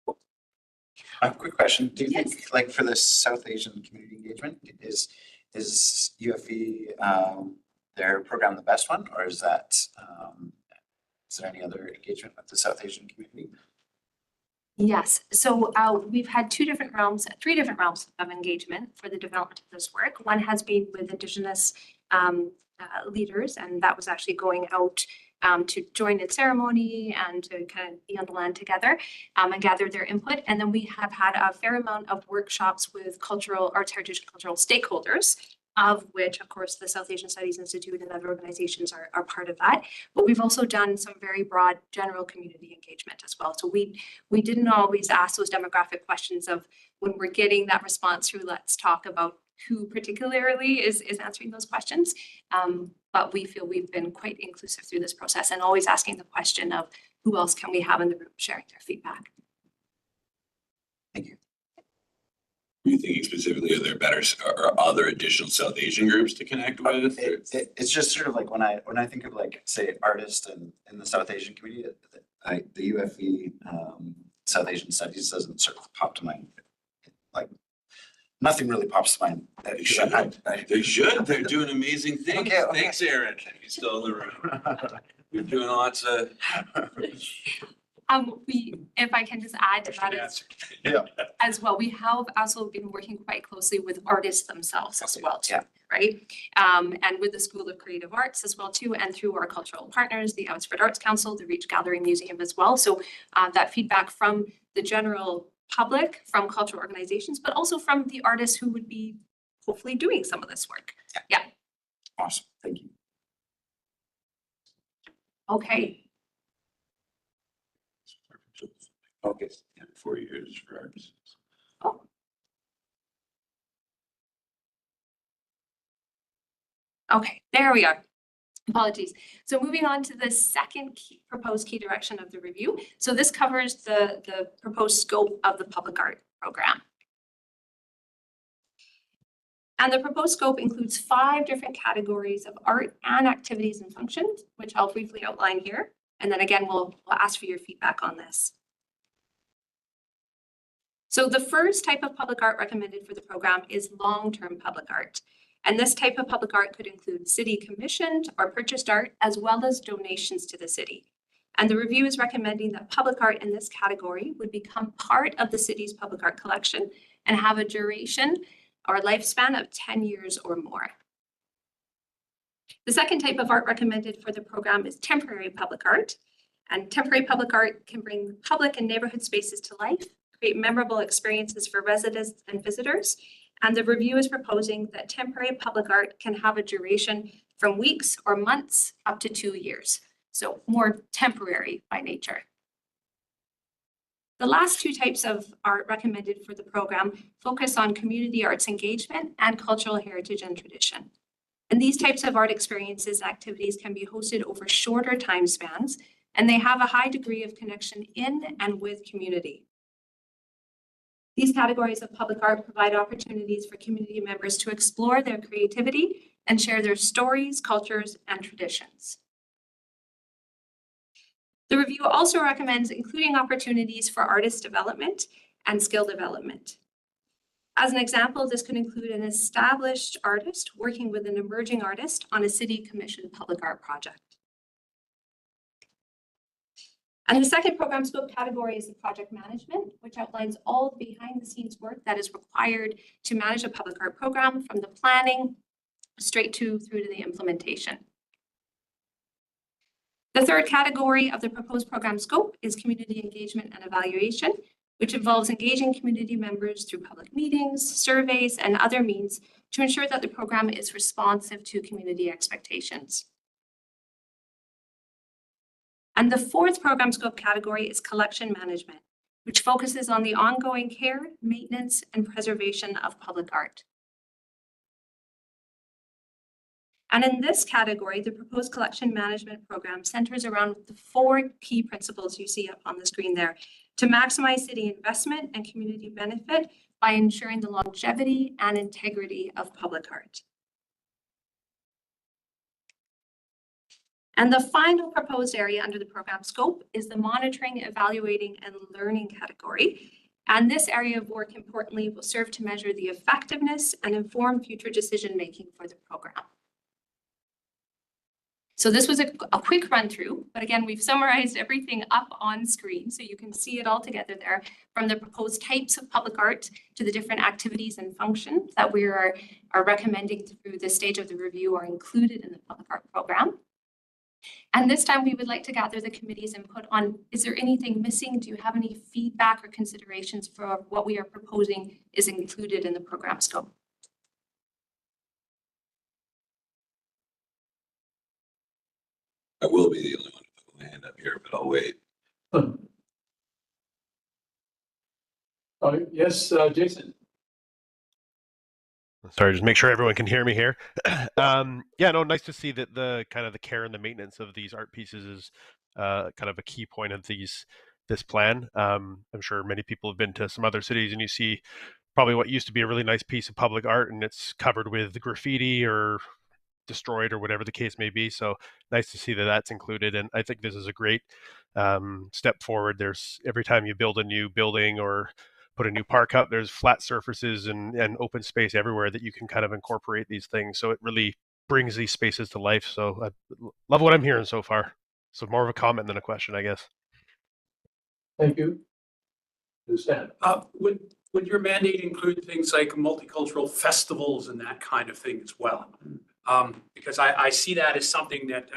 I have a quick question. Do you Yes. think, like, for the South Asian community engagement, is UFE their program the best one, or is that is there any other engagement with the South Asian community? Yes, so we've had three different realms of engagement for the development of this work. One has been with Indigenous leaders, and that was actually going out to join in ceremony and to kind of be on the land together and gather their input. And then we have had a fair amount of workshops with cultural, arts, heritage, and cultural stakeholders, of which, of course, the South Asian Studies Institute and other organizations are part of that. But we've also done some very broad general community engagement as well. So we didn't always ask those demographic questions of when we're getting that response through Let's Talk about who particularly is answering those questions. But we feel we've been quite inclusive through this process and always asking the question of who else can we have in the room sharing their feedback. Thank you. Are you thinking specifically, are there better or other additional South Asian groups to connect with? It's just sort of like when I think of like, say, artists and in the South Asian community, the UFE South Asian Studies doesn't sort of pop to mind. Like nothing really pops to mind. They should. They should. They're doing amazing things. Okay. Thanks, Aaron. He's still in the room. You're doing lots of. If I can just add to that as well, we have also been working quite closely with artists themselves as well too, right? And with the School of Creative Arts as well too, and through our cultural partners, the Abbotsford Arts Council, the Reach Gallery Museum as well. So that feedback from the general public, from cultural organizations, but also from the artists who would be hopefully doing some of this work. Yeah. Awesome. Thank you. Okay. Okay. 4 years for artists. Oh. Okay, there we are. Apologies. So moving on to the second proposed key direction of the review. So this covers the proposed scope of the public art program. And the proposed scope includes 5 different categories of art and activities and functions, which I'll briefly outline here. And then again, we'll ask for your feedback on this. So the first type of public art recommended for the program is long-term public art. And this type of public art could include city commissioned or purchased art, as well as donations to the city. And the review is recommending that public art in this category would become part of the city's public art collection and have a duration or lifespan of 10 years or more. The second type of art recommended for the program is temporary public art. And temporary public art can bring public and neighborhood spaces to life, create memorable experiences for residents and visitors. And the review is proposing that temporary public art can have a duration from weeks or months up to 2 years. So more temporary by nature. The last 2 types of art recommended for the program focus on community arts engagement and cultural heritage and tradition. And these types of art experiences and activities can be hosted over shorter time spans, and they have a high degree of connection in and with community. These categories of public art provide opportunities for community members to explore their creativity and share their stories, cultures, and traditions. The review also recommends including opportunities for artist development and skill development. As an example, this could include an established artist working with an emerging artist on a city-commissioned public art project. And the second program scope category is the project management, which outlines all the behind-the-scenes work that is required to manage a public art program, from the planning straight through to the implementation. The third category of the proposed program scope is community engagement and evaluation, which involves engaging community members through public meetings, surveys, and other means to ensure that the program is responsive to community expectations. And the fourth program scope category is collection management, which focuses on the ongoing care, maintenance, and preservation of public art. And in this category, the proposed collection management program centers around the 4 key principles you see up on the screen there to maximize city investment and community benefit by ensuring the longevity and integrity of public art. And the final proposed area under the program scope is the monitoring, evaluating, and learning category. And this area of work, importantly, will serve to measure the effectiveness and inform future decision-making for the program. So this was a quick run through, but again, we've summarized everything up on screen so you can see it all together there, from the proposed types of public art to the different activities and functions that we are recommending through this stage of the review are included in the public art program. And this time we would like to gather the committee's input on, is there anything missing? Do you have any feedback or considerations for what we are proposing is included in the program scope? I will be the only one to put my hand up here, but I'll wait. Yes, Jason. Sorry, just make sure everyone can hear me here. Yeah, no, nice to see that the kind of the care and the maintenance of these art pieces is kind of a key point of this plan. I'm sure many people have been to some other cities and you see probably what used to be a really nice piece of public art and it's covered with graffiti or destroyed or whatever the case may be. So nice to see that that's included. And I think this is a great step forward. There's every time you build a new building or put a new park up, there's flat surfaces and open space everywhere that you can kind of incorporate these things. So it really brings these spaces to life. So I love what I'm hearing so far. So more of a comment than a question, I guess. Thank you. Stan. Would your mandate include things like multicultural festivals and that kind of thing as well? Because I see that as something that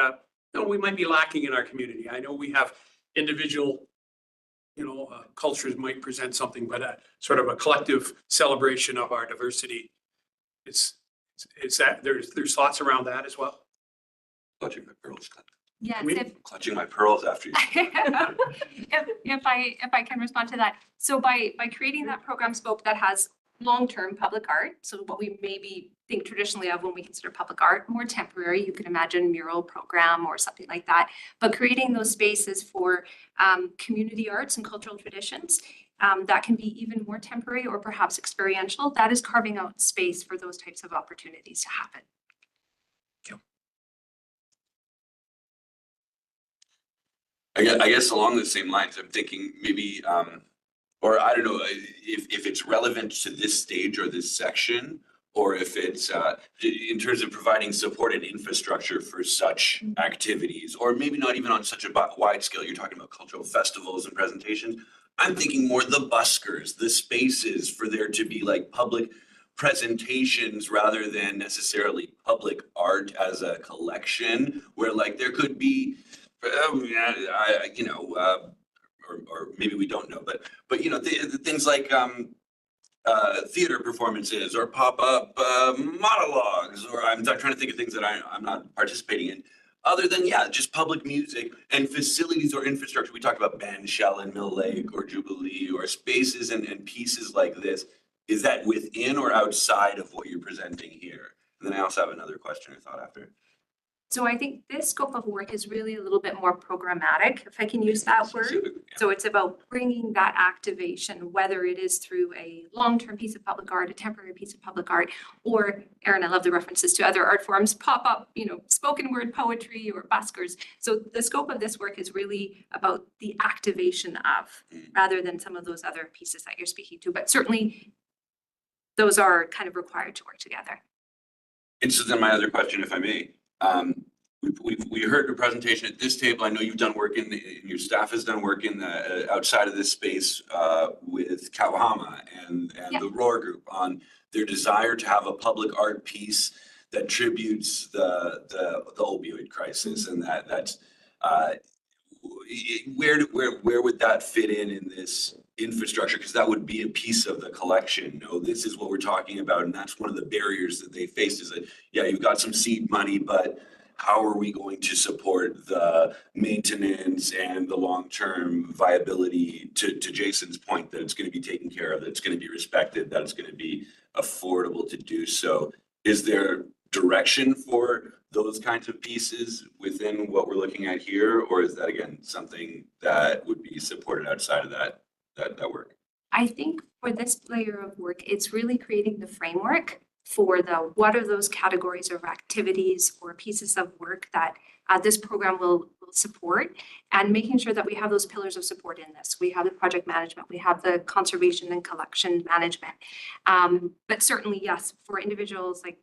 we might be lacking in our community. I know we have individual, cultures might present something, but a sort of a collective celebration of our diversity. It's that there's thoughts around that as well. Clutching my pearls, Clint. Yes, Clutching my pearls after you. if I can respond to that. So by creating that program scope that has long-term public art, so what we maybe think traditionally of when we consider public art, more temporary, you can imagine mural program or something like that, but creating those spaces for community arts and cultural traditions that can be even more temporary or perhaps experiential, that is carving out space for those types of opportunities to happen. I guess along the same lines, I'm thinking maybe, or I don't know if it's relevant to this stage or this section, or if it's in terms of providing support and infrastructure for such activities, or maybe not even on such a wide scale. You're talking about cultural festivals and presentations. I'm thinking more the buskers, the spaces for there to be like public presentations rather than necessarily public art as a collection, where like there could be or maybe we don't know, but the things like theater performances or pop-up monologues, or I'm trying to think of things that I'm not participating in, other than just public music and facilities or infrastructure. We talked about Band Shell in Mill Lake or Jubilee or spaces and pieces like this. Is that within or outside of what you're presenting here? And then I also have another question or thought after. So I think this scope of work is really a little bit more programmatic, if I can use that word. So it's about bringing that activation, whether it is through a long-term piece of public art, a temporary piece of public art, or Aaron, I love the references to other art forms, pop up, spoken word poetry or buskers. So the scope of this work is really about the activation of, rather than some of those other pieces that you're speaking to. But certainly those are kind of required to work together. And so then my other question, if I may, we heard a presentation at this table. I know you've done work your staff has done work in the outside of this space with Kawahama and the Roar Group on their desire to have a public art piece that tributes the opioid crisis, and that's where would that fit in this infrastructure? Because that would be a piece of the collection. This is what we're talking about, and that's one of the barriers that they faced. Is that you've got some seed money, but how are we going to support the maintenance and the long-term viability? To Jason's point, that it's going to be taken care of, that it's going to be respected, that it's going to be affordable to do so. Is there direction for those kinds of pieces within what we're looking at here, or is that again something that would be supported outside of that work? I think for this layer of work, it's really creating the framework for what are those categories of activities or pieces of work that this program will support, and making sure that we have those pillars of support in this. We have the project management, we have the conservation and collection management. But certainly, yes, for individuals like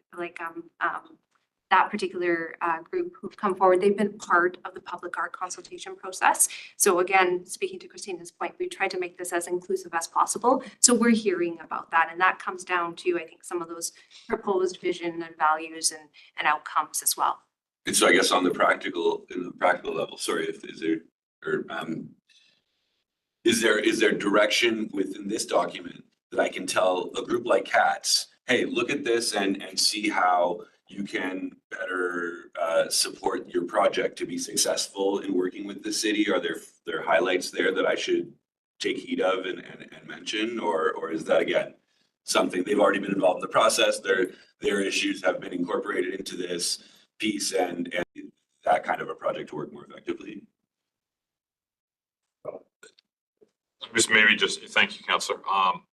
that particular group who've come forward, they've been part of the public art consultation process. So again, speaking to Christina's point, we tried to make this as inclusive as possible. So we're hearing about that. And that comes down to, I think, some of those proposed vision and values and outcomes as well. And so I guess in the practical level, sorry, is there direction within this document that I can tell a group like CATS, hey, look at this and see how you can better support your project to be successful in working with the city? Are there highlights there that I should take heed of and mention, or is that again something. They've already been involved in the process. Their issues have been incorporated into this piece and that kind of a project to work more effectively. Thank you, Councillor.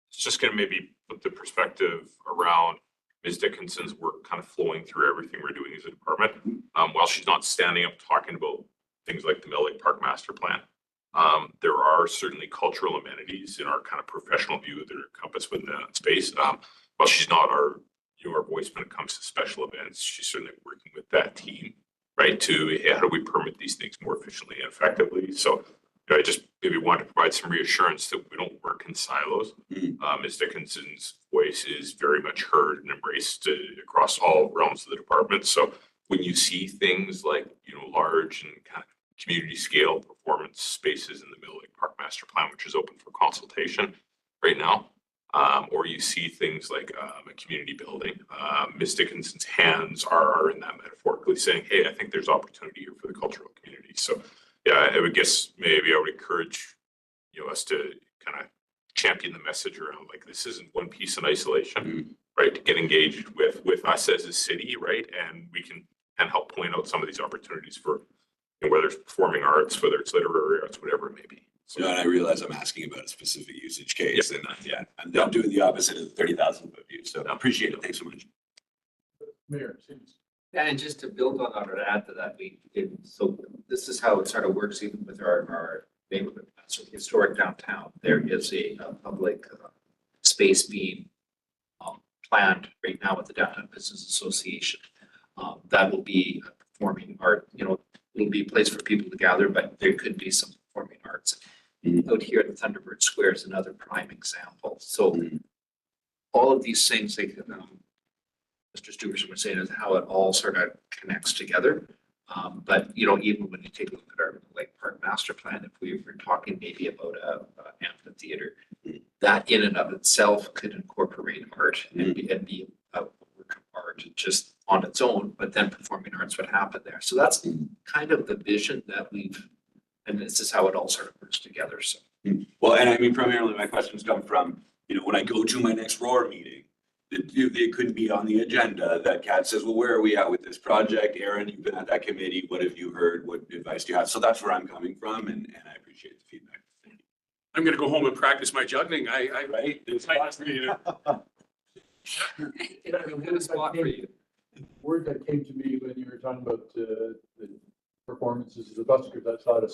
It's just gonna maybe put the perspective around Ms. Dickinson's work kind of flowing through everything we're doing as a department. While she's not standing up talking about things like the Mill Lake Park Master Plan, there are certainly cultural amenities in our kind of professional view that are encompassed within that space. While she's not our voice when it comes to special events, she's certainly working with that team, right, to how do we permit these things more efficiently and effectively. So I just maybe want to provide some reassurance that we don't work in silos. Ms. Dickinson's voice is very much heard and embraced across all realms of the department. So when you see things like, large and kind of community scale performance spaces in the Mill Lake Park Master Plan, which is open for consultation right now, or you see things like a community building, Ms. Dickinson's hands are in that metaphorically saying, hey, I think there's opportunity here for the cultural community. So yeah, I would guess maybe I would encourage, us to kind of champion the message around like, this isn't one piece in isolation, right? To get engaged with us as a city, right? And we can help point out some of these opportunities for, whether it's performing arts, whether it's literary arts, whatever it may be. So, and I realize I'm asking about a specific usage case, and I'm doing the opposite of the 30,000 foot view. So I appreciate it. Thanks so much. Mayor. And just to build on that or add to that, so this is how it sort of works even with our neighborhood, so historic downtown. There is a public space being planned right now with the Downtown Business Association. That will be performing art, it'll be a place for people to gather, but there could be some performing arts. Out here at the Thunderbird Square is another prime example. So all of these things, like Mr. Steverson was saying, is how it all sort of connects together. But even when you take a look at our Lake Park Master Plan, if we were talking maybe about a amphitheater, that in and of itself could incorporate art and be a work of art just on its own, but then performing arts would happen there. So that's kind of the vision that and this is how it all sort of works together. So well, and I mean, primarily my questions come from, when I go to my next ROAR meeting, it could be on the agenda that Kat says, well, where are we at with this project? Aaron, you've been at that committee. What have you heard? What advice do you have? So that's where I'm coming from, and I appreciate the feedback. I'm going to go home and practice my juggling. Right? It's my last meeting. Good spot for you. Word that came to me when you were talking about the performances of the buskers, I thought of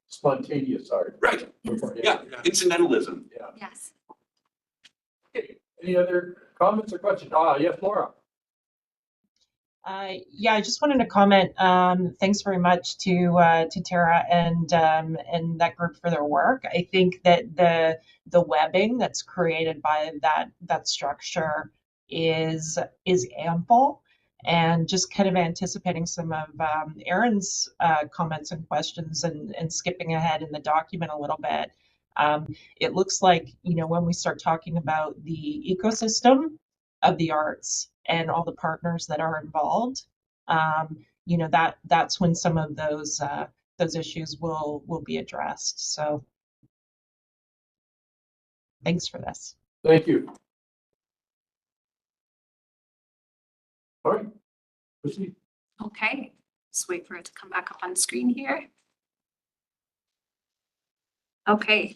spontaneous art. Right. Yeah. Incidentalism. Yeah. Yes. Okay. Any other comments or questions? Yes, Laura. Yeah, I just wanted to comment. Thanks very much to Tara and that group for their work. I think that the webbing that's created by that structure is ample, and just kind of anticipating some of Aaron's comments and questions and skipping ahead in the document a little bit. It looks like, when we start talking about the ecosystem of the arts and all the partners that are involved, that's when some of those issues will be addressed. So thanks for this. Thank you. All right. Proceed. Okay, just wait for it to come back up on screen here. Okay.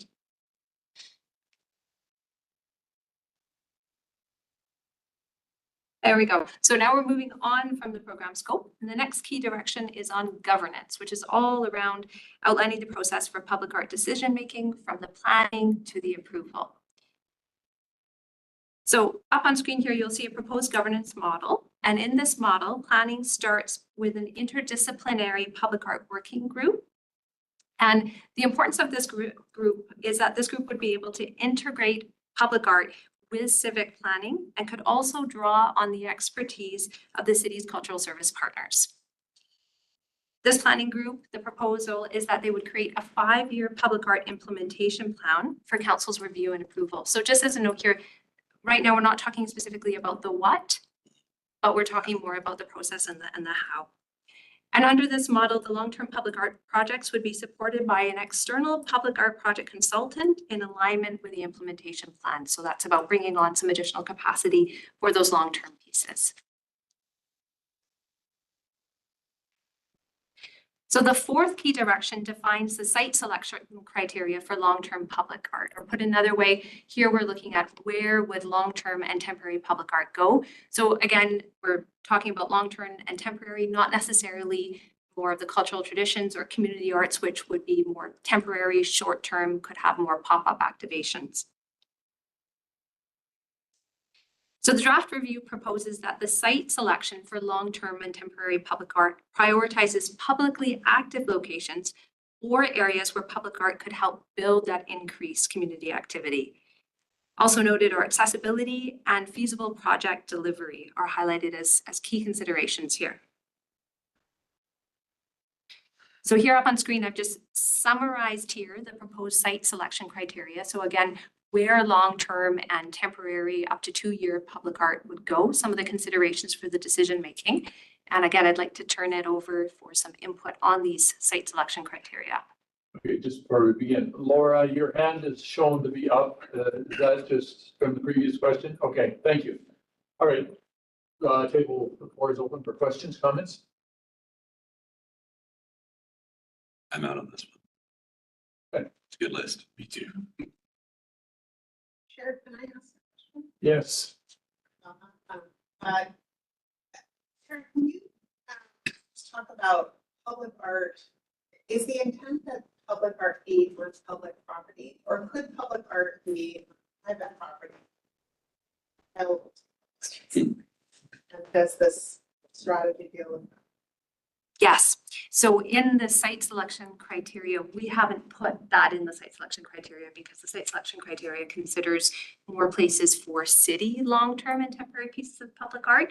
There we go. So now we're moving on from the program scope, and the next key direction is on governance, which is all around outlining the process for public art decision-making from the planning to the approval. So up on screen here, you'll see a proposed governance model. And in this model, planning starts with an interdisciplinary public art working group. And the importance of this group is that this group would be able to integrate public art with civic planning and could also draw on the expertise of the city's cultural service partners. This planning group, the proposal is that they would create a 5-year public art implementation plan for council's review and approval. So just as a note here, right now we're not talking specifically about the what, but we're talking more about the process and the how. And under this model, the long-term public art projects would be supported by an external public art project consultant in alignment with the implementation plan. So that's about bringing on some additional capacity for those long-term pieces. So the fourth key direction defines the site selection criteria for long-term public art, or put another way, here we're looking at where would long-term and temporary public art go. So again, we're talking about long-term and temporary, not necessarily more of the cultural traditions or community arts, which would be more temporary, short-term, could have more pop-up activations. So the draft review proposes that the site selection for long-term and temporary public art prioritizes publicly active locations or areas where public art could help build that increased community activity. Also noted are accessibility and feasible project delivery are highlighted as key considerations here. So here up on screen, I've just summarized here the proposed site selection criteria. So again, where long-term and temporary up to 2-year public art would go, some of the considerations for the decision making. And again, I'd like to turn it over for some input on these site selection criteria. Okay, just before we begin, Laura, your hand is shown to be up. Is that just from the previous question? Okay, thank you. All right, table, the floor is open for questions, comments. I'm out on this one. Okay. It's a good list. Me too. Chair, can I ask a question? Yes. Chair, can you just talk about public art? Is the intent that public art be towards public property, or could public art be private property? And does this strategy deal with that? Yes. So in the site selection criteria, we haven't put that in the site selection criteria because the site selection criteria considers more places for city long-term and temporary pieces of public art.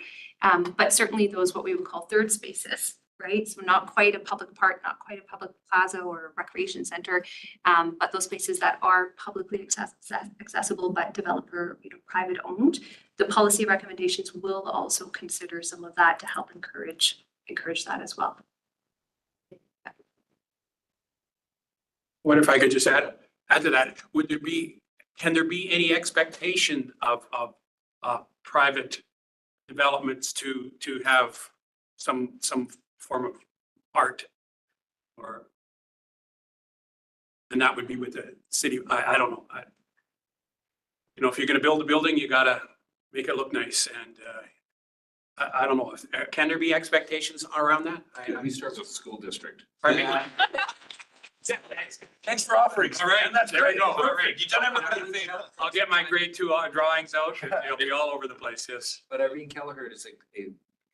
But certainly those what we would call third spaces, right? So not quite a public park, not quite a public plaza or recreation center, but those places that are publicly accessible but developer, private owned. The policy recommendations will also consider some of that to help encourage that as well. What if I could just add to that? Can there be any expectation of private developments to have some form of art? And that would be with the city. I don't know. If you're going to build a building, you got to make it look nice. And I don't know. Can there be expectations around that? We start with the school district. Pardon me? Thanks for offering. All right, That's there we great. go. All right. Perfect. You done everything. I'll get my grade 2 drawings out. It'll be all over the place. Yes. But Irene Kelleher is a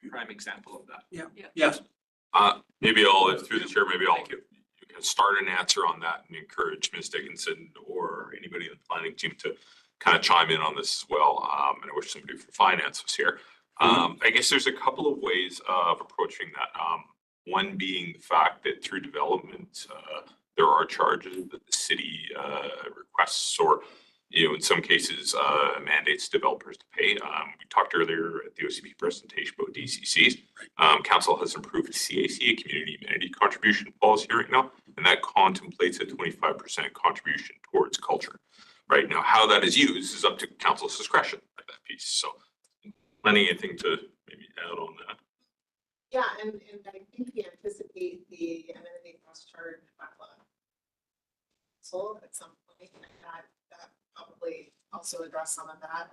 prime example of that. Yeah. Yes. Maybe through the chair, you can start an answer on that and encourage Ms. Dickinson or anybody in the planning team to kind of chime in on this as well. And I wish somebody from finance was here. I guess there's a couple of ways of approaching that. One being the fact that through development, there are charges that the city requests or, in some cases, mandates developers to pay. We talked earlier at the OCP presentation about DCCs. Council has improved CAC, a community amenity contribution policy right now, and that contemplates a 25% contribution towards culture. Right now, how that is used is up to council's discretion at that piece. So, anything to maybe add on that? Yeah, and I think we anticipate the amenity cost charge backlog. So at some point, that probably also address some of that.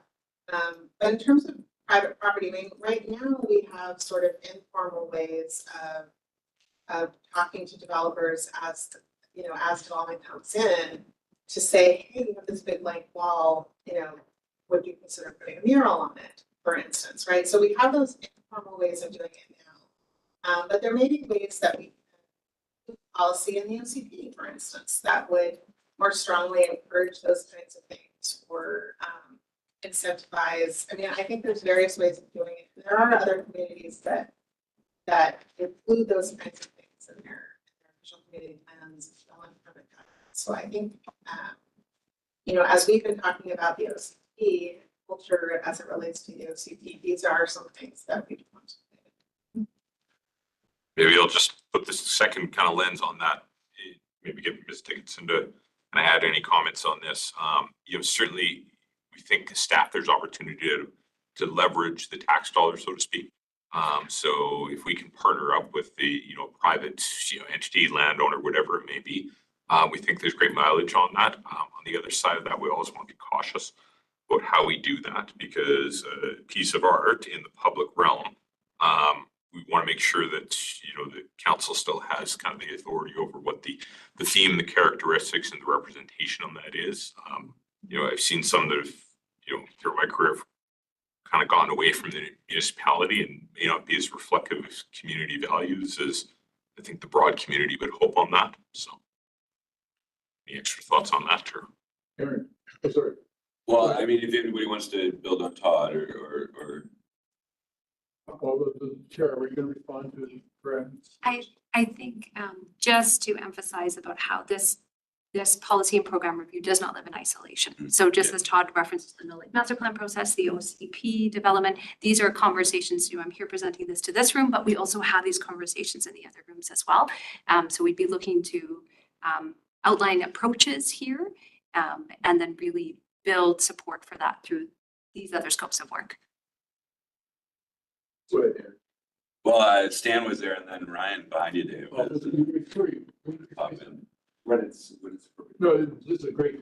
But in terms of private property, right now we have sort of informal ways of talking to developers as development comes in to say, hey, you have this big blank wall, would you consider putting a mural on it, for instance, right? So we have those informal ways of doing it now. But there may be ways that we can do policy in the OCP, for instance, that would more strongly encourage those kinds of things or incentivize. I think there's various ways of doing it. There are other communities that include those kinds of things in their official community plans. So I think, as we've been talking about the OCP culture as it relates to the OCP, these are some things that we want to do. maybe I'll just put this second kind of lens on that. Maybe get Ms. Dickinson to kind of add any comments on this. Certainly we think as staff, there's opportunity to leverage the tax dollars, so to speak. So if we can partner up with the, private, entity, landowner, whatever it may be, we think there's great mileage on that. On the other side of that, we always want to be cautious about how we do that, because a piece of art in the public realm, we want to make sure that, the council still has kind of the authority over what the theme, the characteristics, and the representation on that is. I've seen some that have, through my career, kind of gone away from the municipality and may not be as reflective of community values as I think the broad community would hope on that. So, any extra thoughts on that, Chair? Aaron, oh, sorry. Well, I mean, if anybody wants to build on Todd or Well, the chair, are we going to respond to the friends? I think just to emphasize about how this policy and program review does not live in isolation. So just as Todd referenced the Mill Lake Master Plan process, the OCP development, these are conversations, I'm here presenting this to this room, but we also have these conversations in the other rooms as well. So we'd be looking to outline approaches here and then really build support for that through these other scopes of work. Go ahead, Aaron. Well, Stan was there and then Ryan behind you, Dave. Oh, this is for you. When it's appropriate. No, this is a great.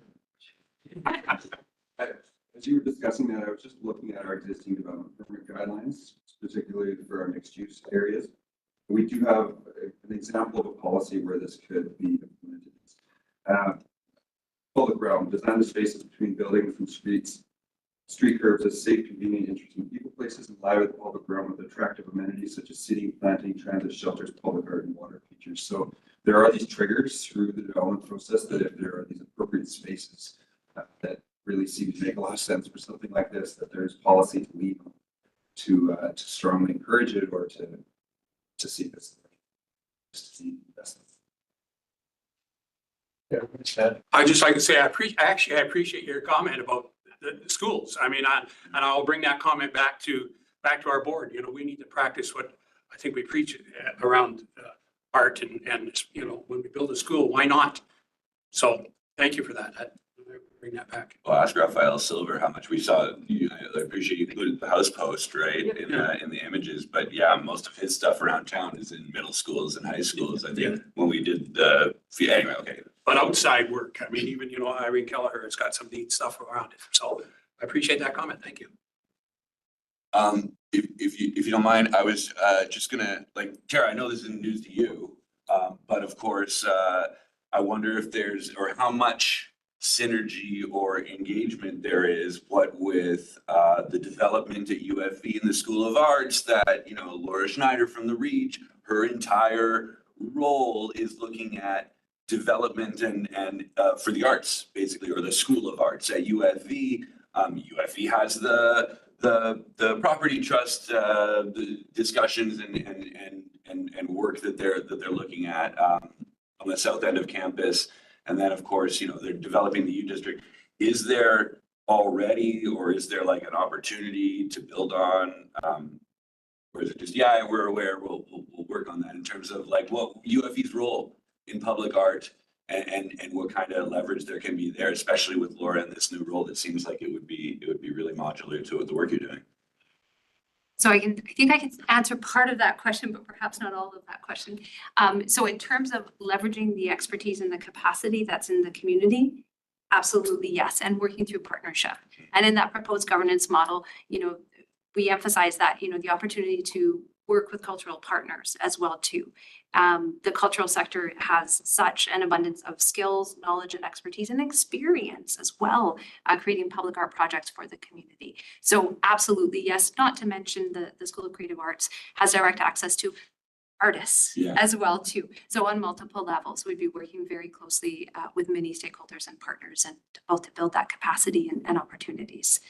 As you were discussing that, I was just looking at our existing development permit guidelines, particularly for our mixed use areas. We do have an example of a policy where this could be implemented. Public realm, design the spaces between buildings and street curbs as safe, convenient, interesting people places, and live with the public realm with attractive amenities such as seating, planting, transit shelters, public art, and water features. So there are these triggers through the development process that if there are these appropriate spaces that really seem to make a lot of sense for something like this, that there's policy to lead on to strongly encourage it or to see this. Just to see investment. Yeah, Chad. I just like to say, I appreciate your comment about the schools. I mean, and I'll bring that comment back to our board. We need to practice what I think we preach around art and when we build a school, why not? So thank you for that. I'll bring that back. Well, ask Raphael Silver how much we saw. I appreciate you included the house post, right, in the images. But yeah, most of his stuff around town is in middle schools and high schools. I think when we did the anyway, okay. But outside work, I mean, even Irene Kelleher has got some neat stuff around it. So I appreciate that comment. Thank you. If you don't mind, I was just gonna Tara, I know this isn't news to you, but of course, I wonder if there's or how much synergy or engagement there is, what with the development at UFV in the School of Arts that, Laura Schneider from the Reach, her entire role is looking at development and for the arts, basically, or the School of Arts at UFV. UFV has the property trust the discussions and work that they're looking at on the south end of campus. And then, of course, they're developing the U District. Is there already, or is there an opportunity to build on? Or is it just, we're aware, we'll work on that in terms of what UFV's role in public art and what kind of leverage there can be there, especially with Laura in this new role that seems like it would be really modular to the work you're doing. So I think I can answer part of that question, but perhaps not all of that question. So in terms of leveraging the expertise and the capacity that's in the community, absolutely yes, and working through partnership. And in that proposed governance model, we emphasize that, the opportunity to work with cultural partners as well too. The cultural sector has such an abundance of skills, knowledge, and expertise and experience as well, creating public art projects for the community. So absolutely, yes, not to mention the School of Creative Arts has direct access to artists as well too. So on multiple levels, we'd be working very closely with many stakeholders and partners and both to build that capacity and opportunities.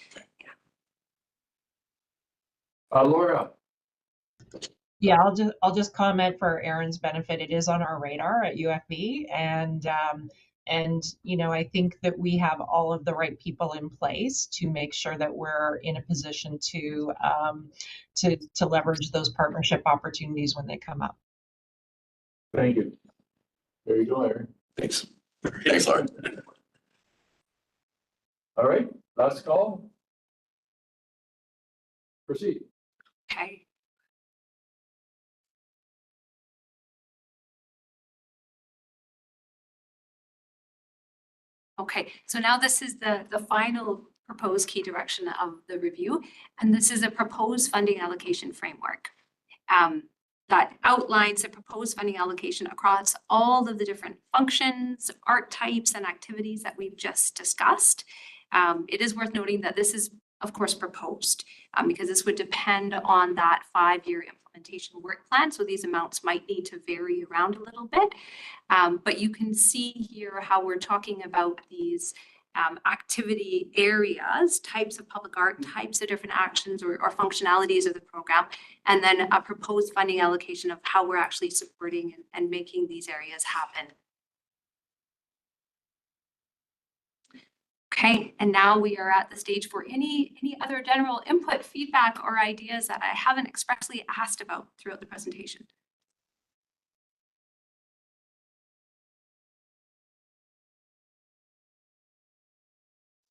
Laura. Yeah, I'll just comment for Aaron's benefit. It is on our radar at UFB, and I think that we have all of the right people in place to make sure that we're in a position to leverage those partnership opportunities when they come up. Thank you. There you go, Aaron. Thanks. Thanks, Laura. All right, last call. Proceed. Okay. Okay, so now this is the final proposed key direction of the review, and this is a proposed funding allocation framework that outlines the proposed funding allocation across all of the different functions, art types, and activities that we've just discussed. It is worth noting that this is, of course, proposed because this would depend on that 5-year implementation work plan. So these amounts might need to vary around a little bit. But you can see here how we're talking about these activity areas, types of public art, types of different actions or functionalities of the program, and then a proposed funding allocation of how we're actually supporting and making these areas happen. Okay, and now we are at the stage for any other general input, feedback, or ideas that I haven't expressly asked about throughout the presentation.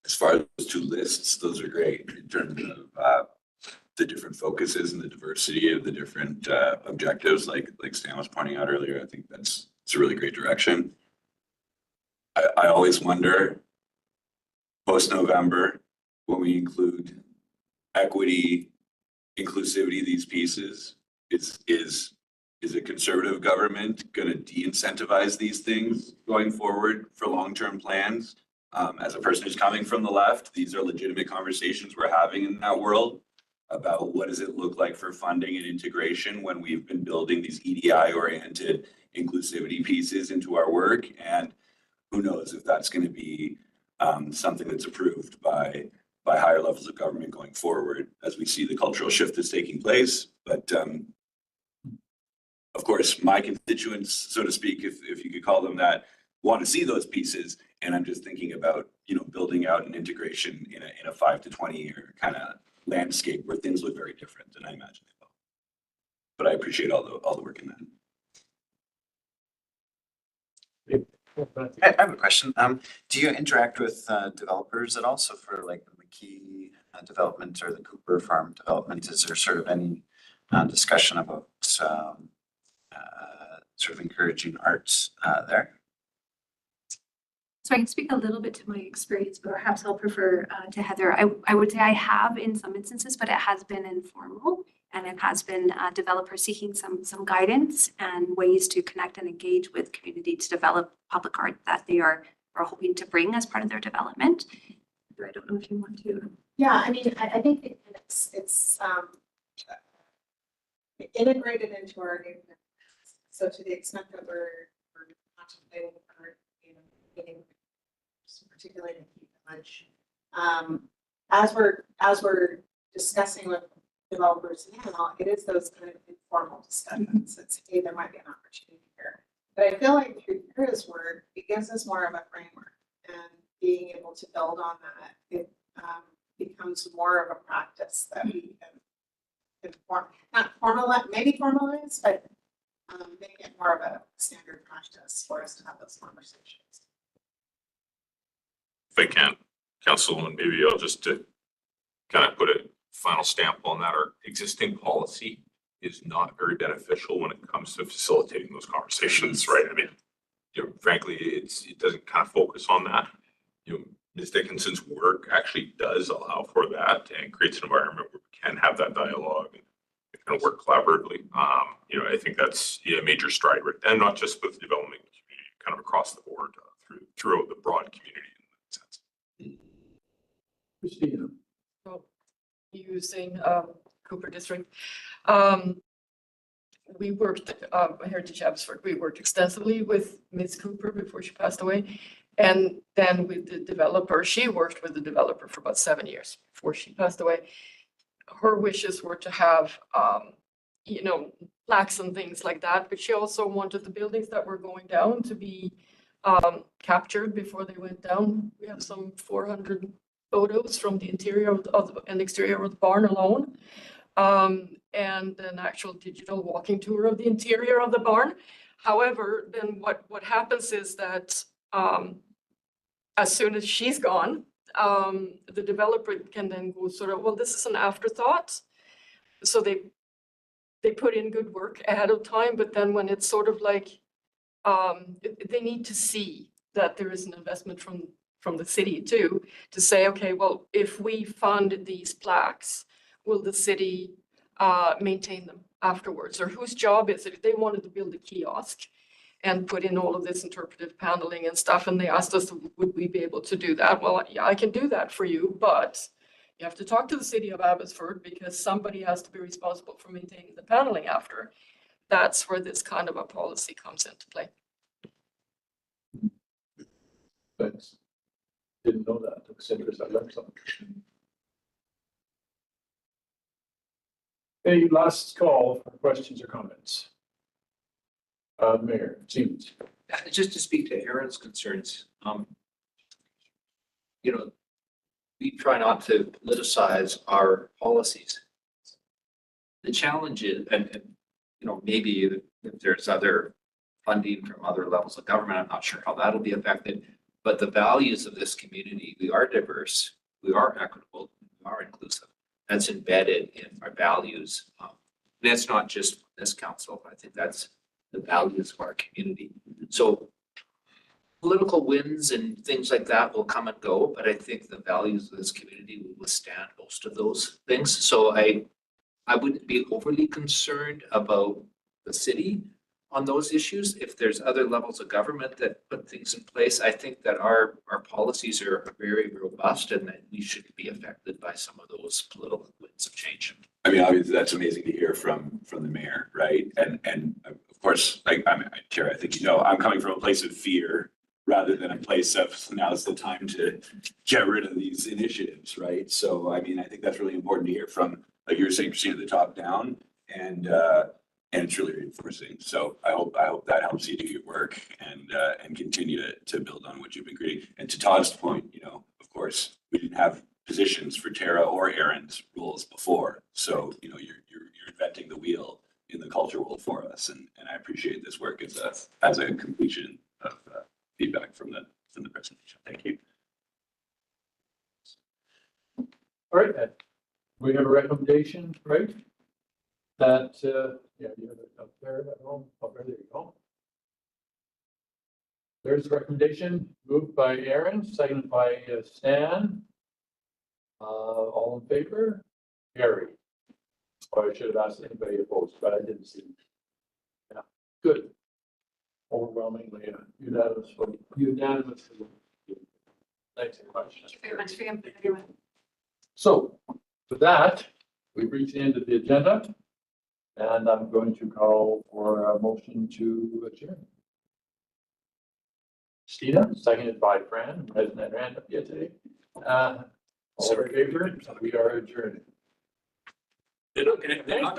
As far as those two lists, those are great in terms of the different focuses and the diversity of the different objectives, like Stan was pointing out earlier. I think it's a really great direction. I always wonder, post-November, when we include equity, inclusivity, these pieces, is a conservative government going to de-incentivize these things going forward for long-term plans? As a person who's coming from the left, these are legitimate conversations we're having in that world about what does it look like for funding and integration when we've been building these EDI-oriented inclusivity pieces into our work. And who knows if that's going to be something that's approved by higher levels of government going forward as we see the cultural shift that's taking place. But of course, my constituents, so to speak, if you could call them that, want to see those pieces. And I'm just thinking about, building out an integration in a 5 to 20 year kind of landscape where things look very different than I imagine they will. But I appreciate all the work in that. I have a question. Do you interact with developers at all? So for like the McKee development or the Cooper Farm development, is there sort of any discussion about sort of encouraging arts there? So I can speak a little bit to my experience, but perhaps I'll prefer to Heather. I would say I have in some instances, but it has been informal, and it has been developers seeking some guidance and ways to connect and engage with community to develop public art that they are hoping to bring as part of their development. I don't know if you want to. Yeah, I mean, I think it's integrated into our new plans. So to the extent that we're contemplating or getting particularly in Key Village, as we're discussing with developers now, it is those kind of informal discussions. It's, hey, there might be an opportunity here. But I feel like through Kira's work, it gives us more of a framework, and being able to build on that, it becomes more of a practice that we can not formalize, maybe formalize, but make it more of a standard practice for us to have those conversations. If I can, Councilwoman, maybe I'll just kind of put a final stamp on that. Our existing policy is not very beneficial when it comes to facilitating those conversations, right? I mean, frankly, it doesn't kind of focus on that. Ms. Dickinson's work actually does allow for that and creates an environment where we can have that dialogue and kind of work collaboratively. I think that's a major stride, right? And not just with the development community, kind of across the board throughout the broad community in that sense. Christina. Well, using Cooper District, we worked Heritage Abbotsford. We worked extensively with Ms. Cooper before she passed away, and then with the developer. She worked with the developer for about 7 years before she passed away. Her wishes were to have, plaques and things like that, but she also wanted the buildings that were going down to be captured before they went down. We have some 400 photos from the interior and exterior of the barn alone, and an actual digital walking tour of the interior of the barn. However, then what happens is that as soon as she's gone, the developer can then go sort of, well, this is an afterthought. So they put in good work ahead of time, but then when it's sort of like, they need to see that there is an investment from the city too, to say, okay, well, if we fund these plaques, will the city maintain them afterwards? Or whose job is it? If they wanted to build a kiosk and put in all of this interpretive paneling and stuff, and they asked us, would we be able to do that? Well, yeah, I can do that for you, but you have to talk to the city of Abbotsford because somebody has to be responsible for maintaining the paneling after. That's where this kind of a policy comes into play. Thanks. Didn't know that. It's interesting. I learned something. Any last call for questions or comments? Mayor, Siemens. Just to speak to Aaron's concerns, you know, we try not to politicize our policies. The challenge is, and you know, maybe if there's other funding from other levels of government, I'm not sure how that'll be affected. But the values of this community, we are diverse, we are equitable, we are inclusive. That's embedded in our values. That's not just this council. I think that's the values of our community. So political wins and things like that will come and go, but I think the values of this community will withstand most of those things. So I wouldn't be overly concerned about the city on those issues. If there's other levels of government that put things in place, I think that our policies are very robust and that we shouldn't be affected by some of those political winds of change. I mean, obviously, that's amazing to hear from the mayor, right? And of course, like, Tara, I think, you know, I'm coming from a place of fear rather than a place of now's the time to get rid of these initiatives, right? So, I mean, I think that's really important to hear from, like you were saying, Christina, the top down, and it's really reinforcing. So I hope that helps you do your work and continue to build on what you've been creating. And to Todd's point, you know, of course, we didn't have positions for Tara or Aaron's roles before. So, you know, you're inventing the wheel in the culture world for us. And I appreciate this work as a completion of feedback from the presentation. Thank you. All right, Ed. We have a recommendation, right? That, yeah, you have it up there at home. Oh, there you go. There's a recommendation moved by Aaron, seconded by Stan. All in favor? Gary. Oh, I should have asked anybody opposed, but I didn't see. Yeah, good. Overwhelmingly unanimous. Thanks very much. Thank you very much for your input, everyone. So with that, we've reached the end of the agenda. And I'm going to call for a motion to adjourn. Stina, seconded by Fran, who hasn't had her hand up yet today. All in favor? We are adjourned. They're not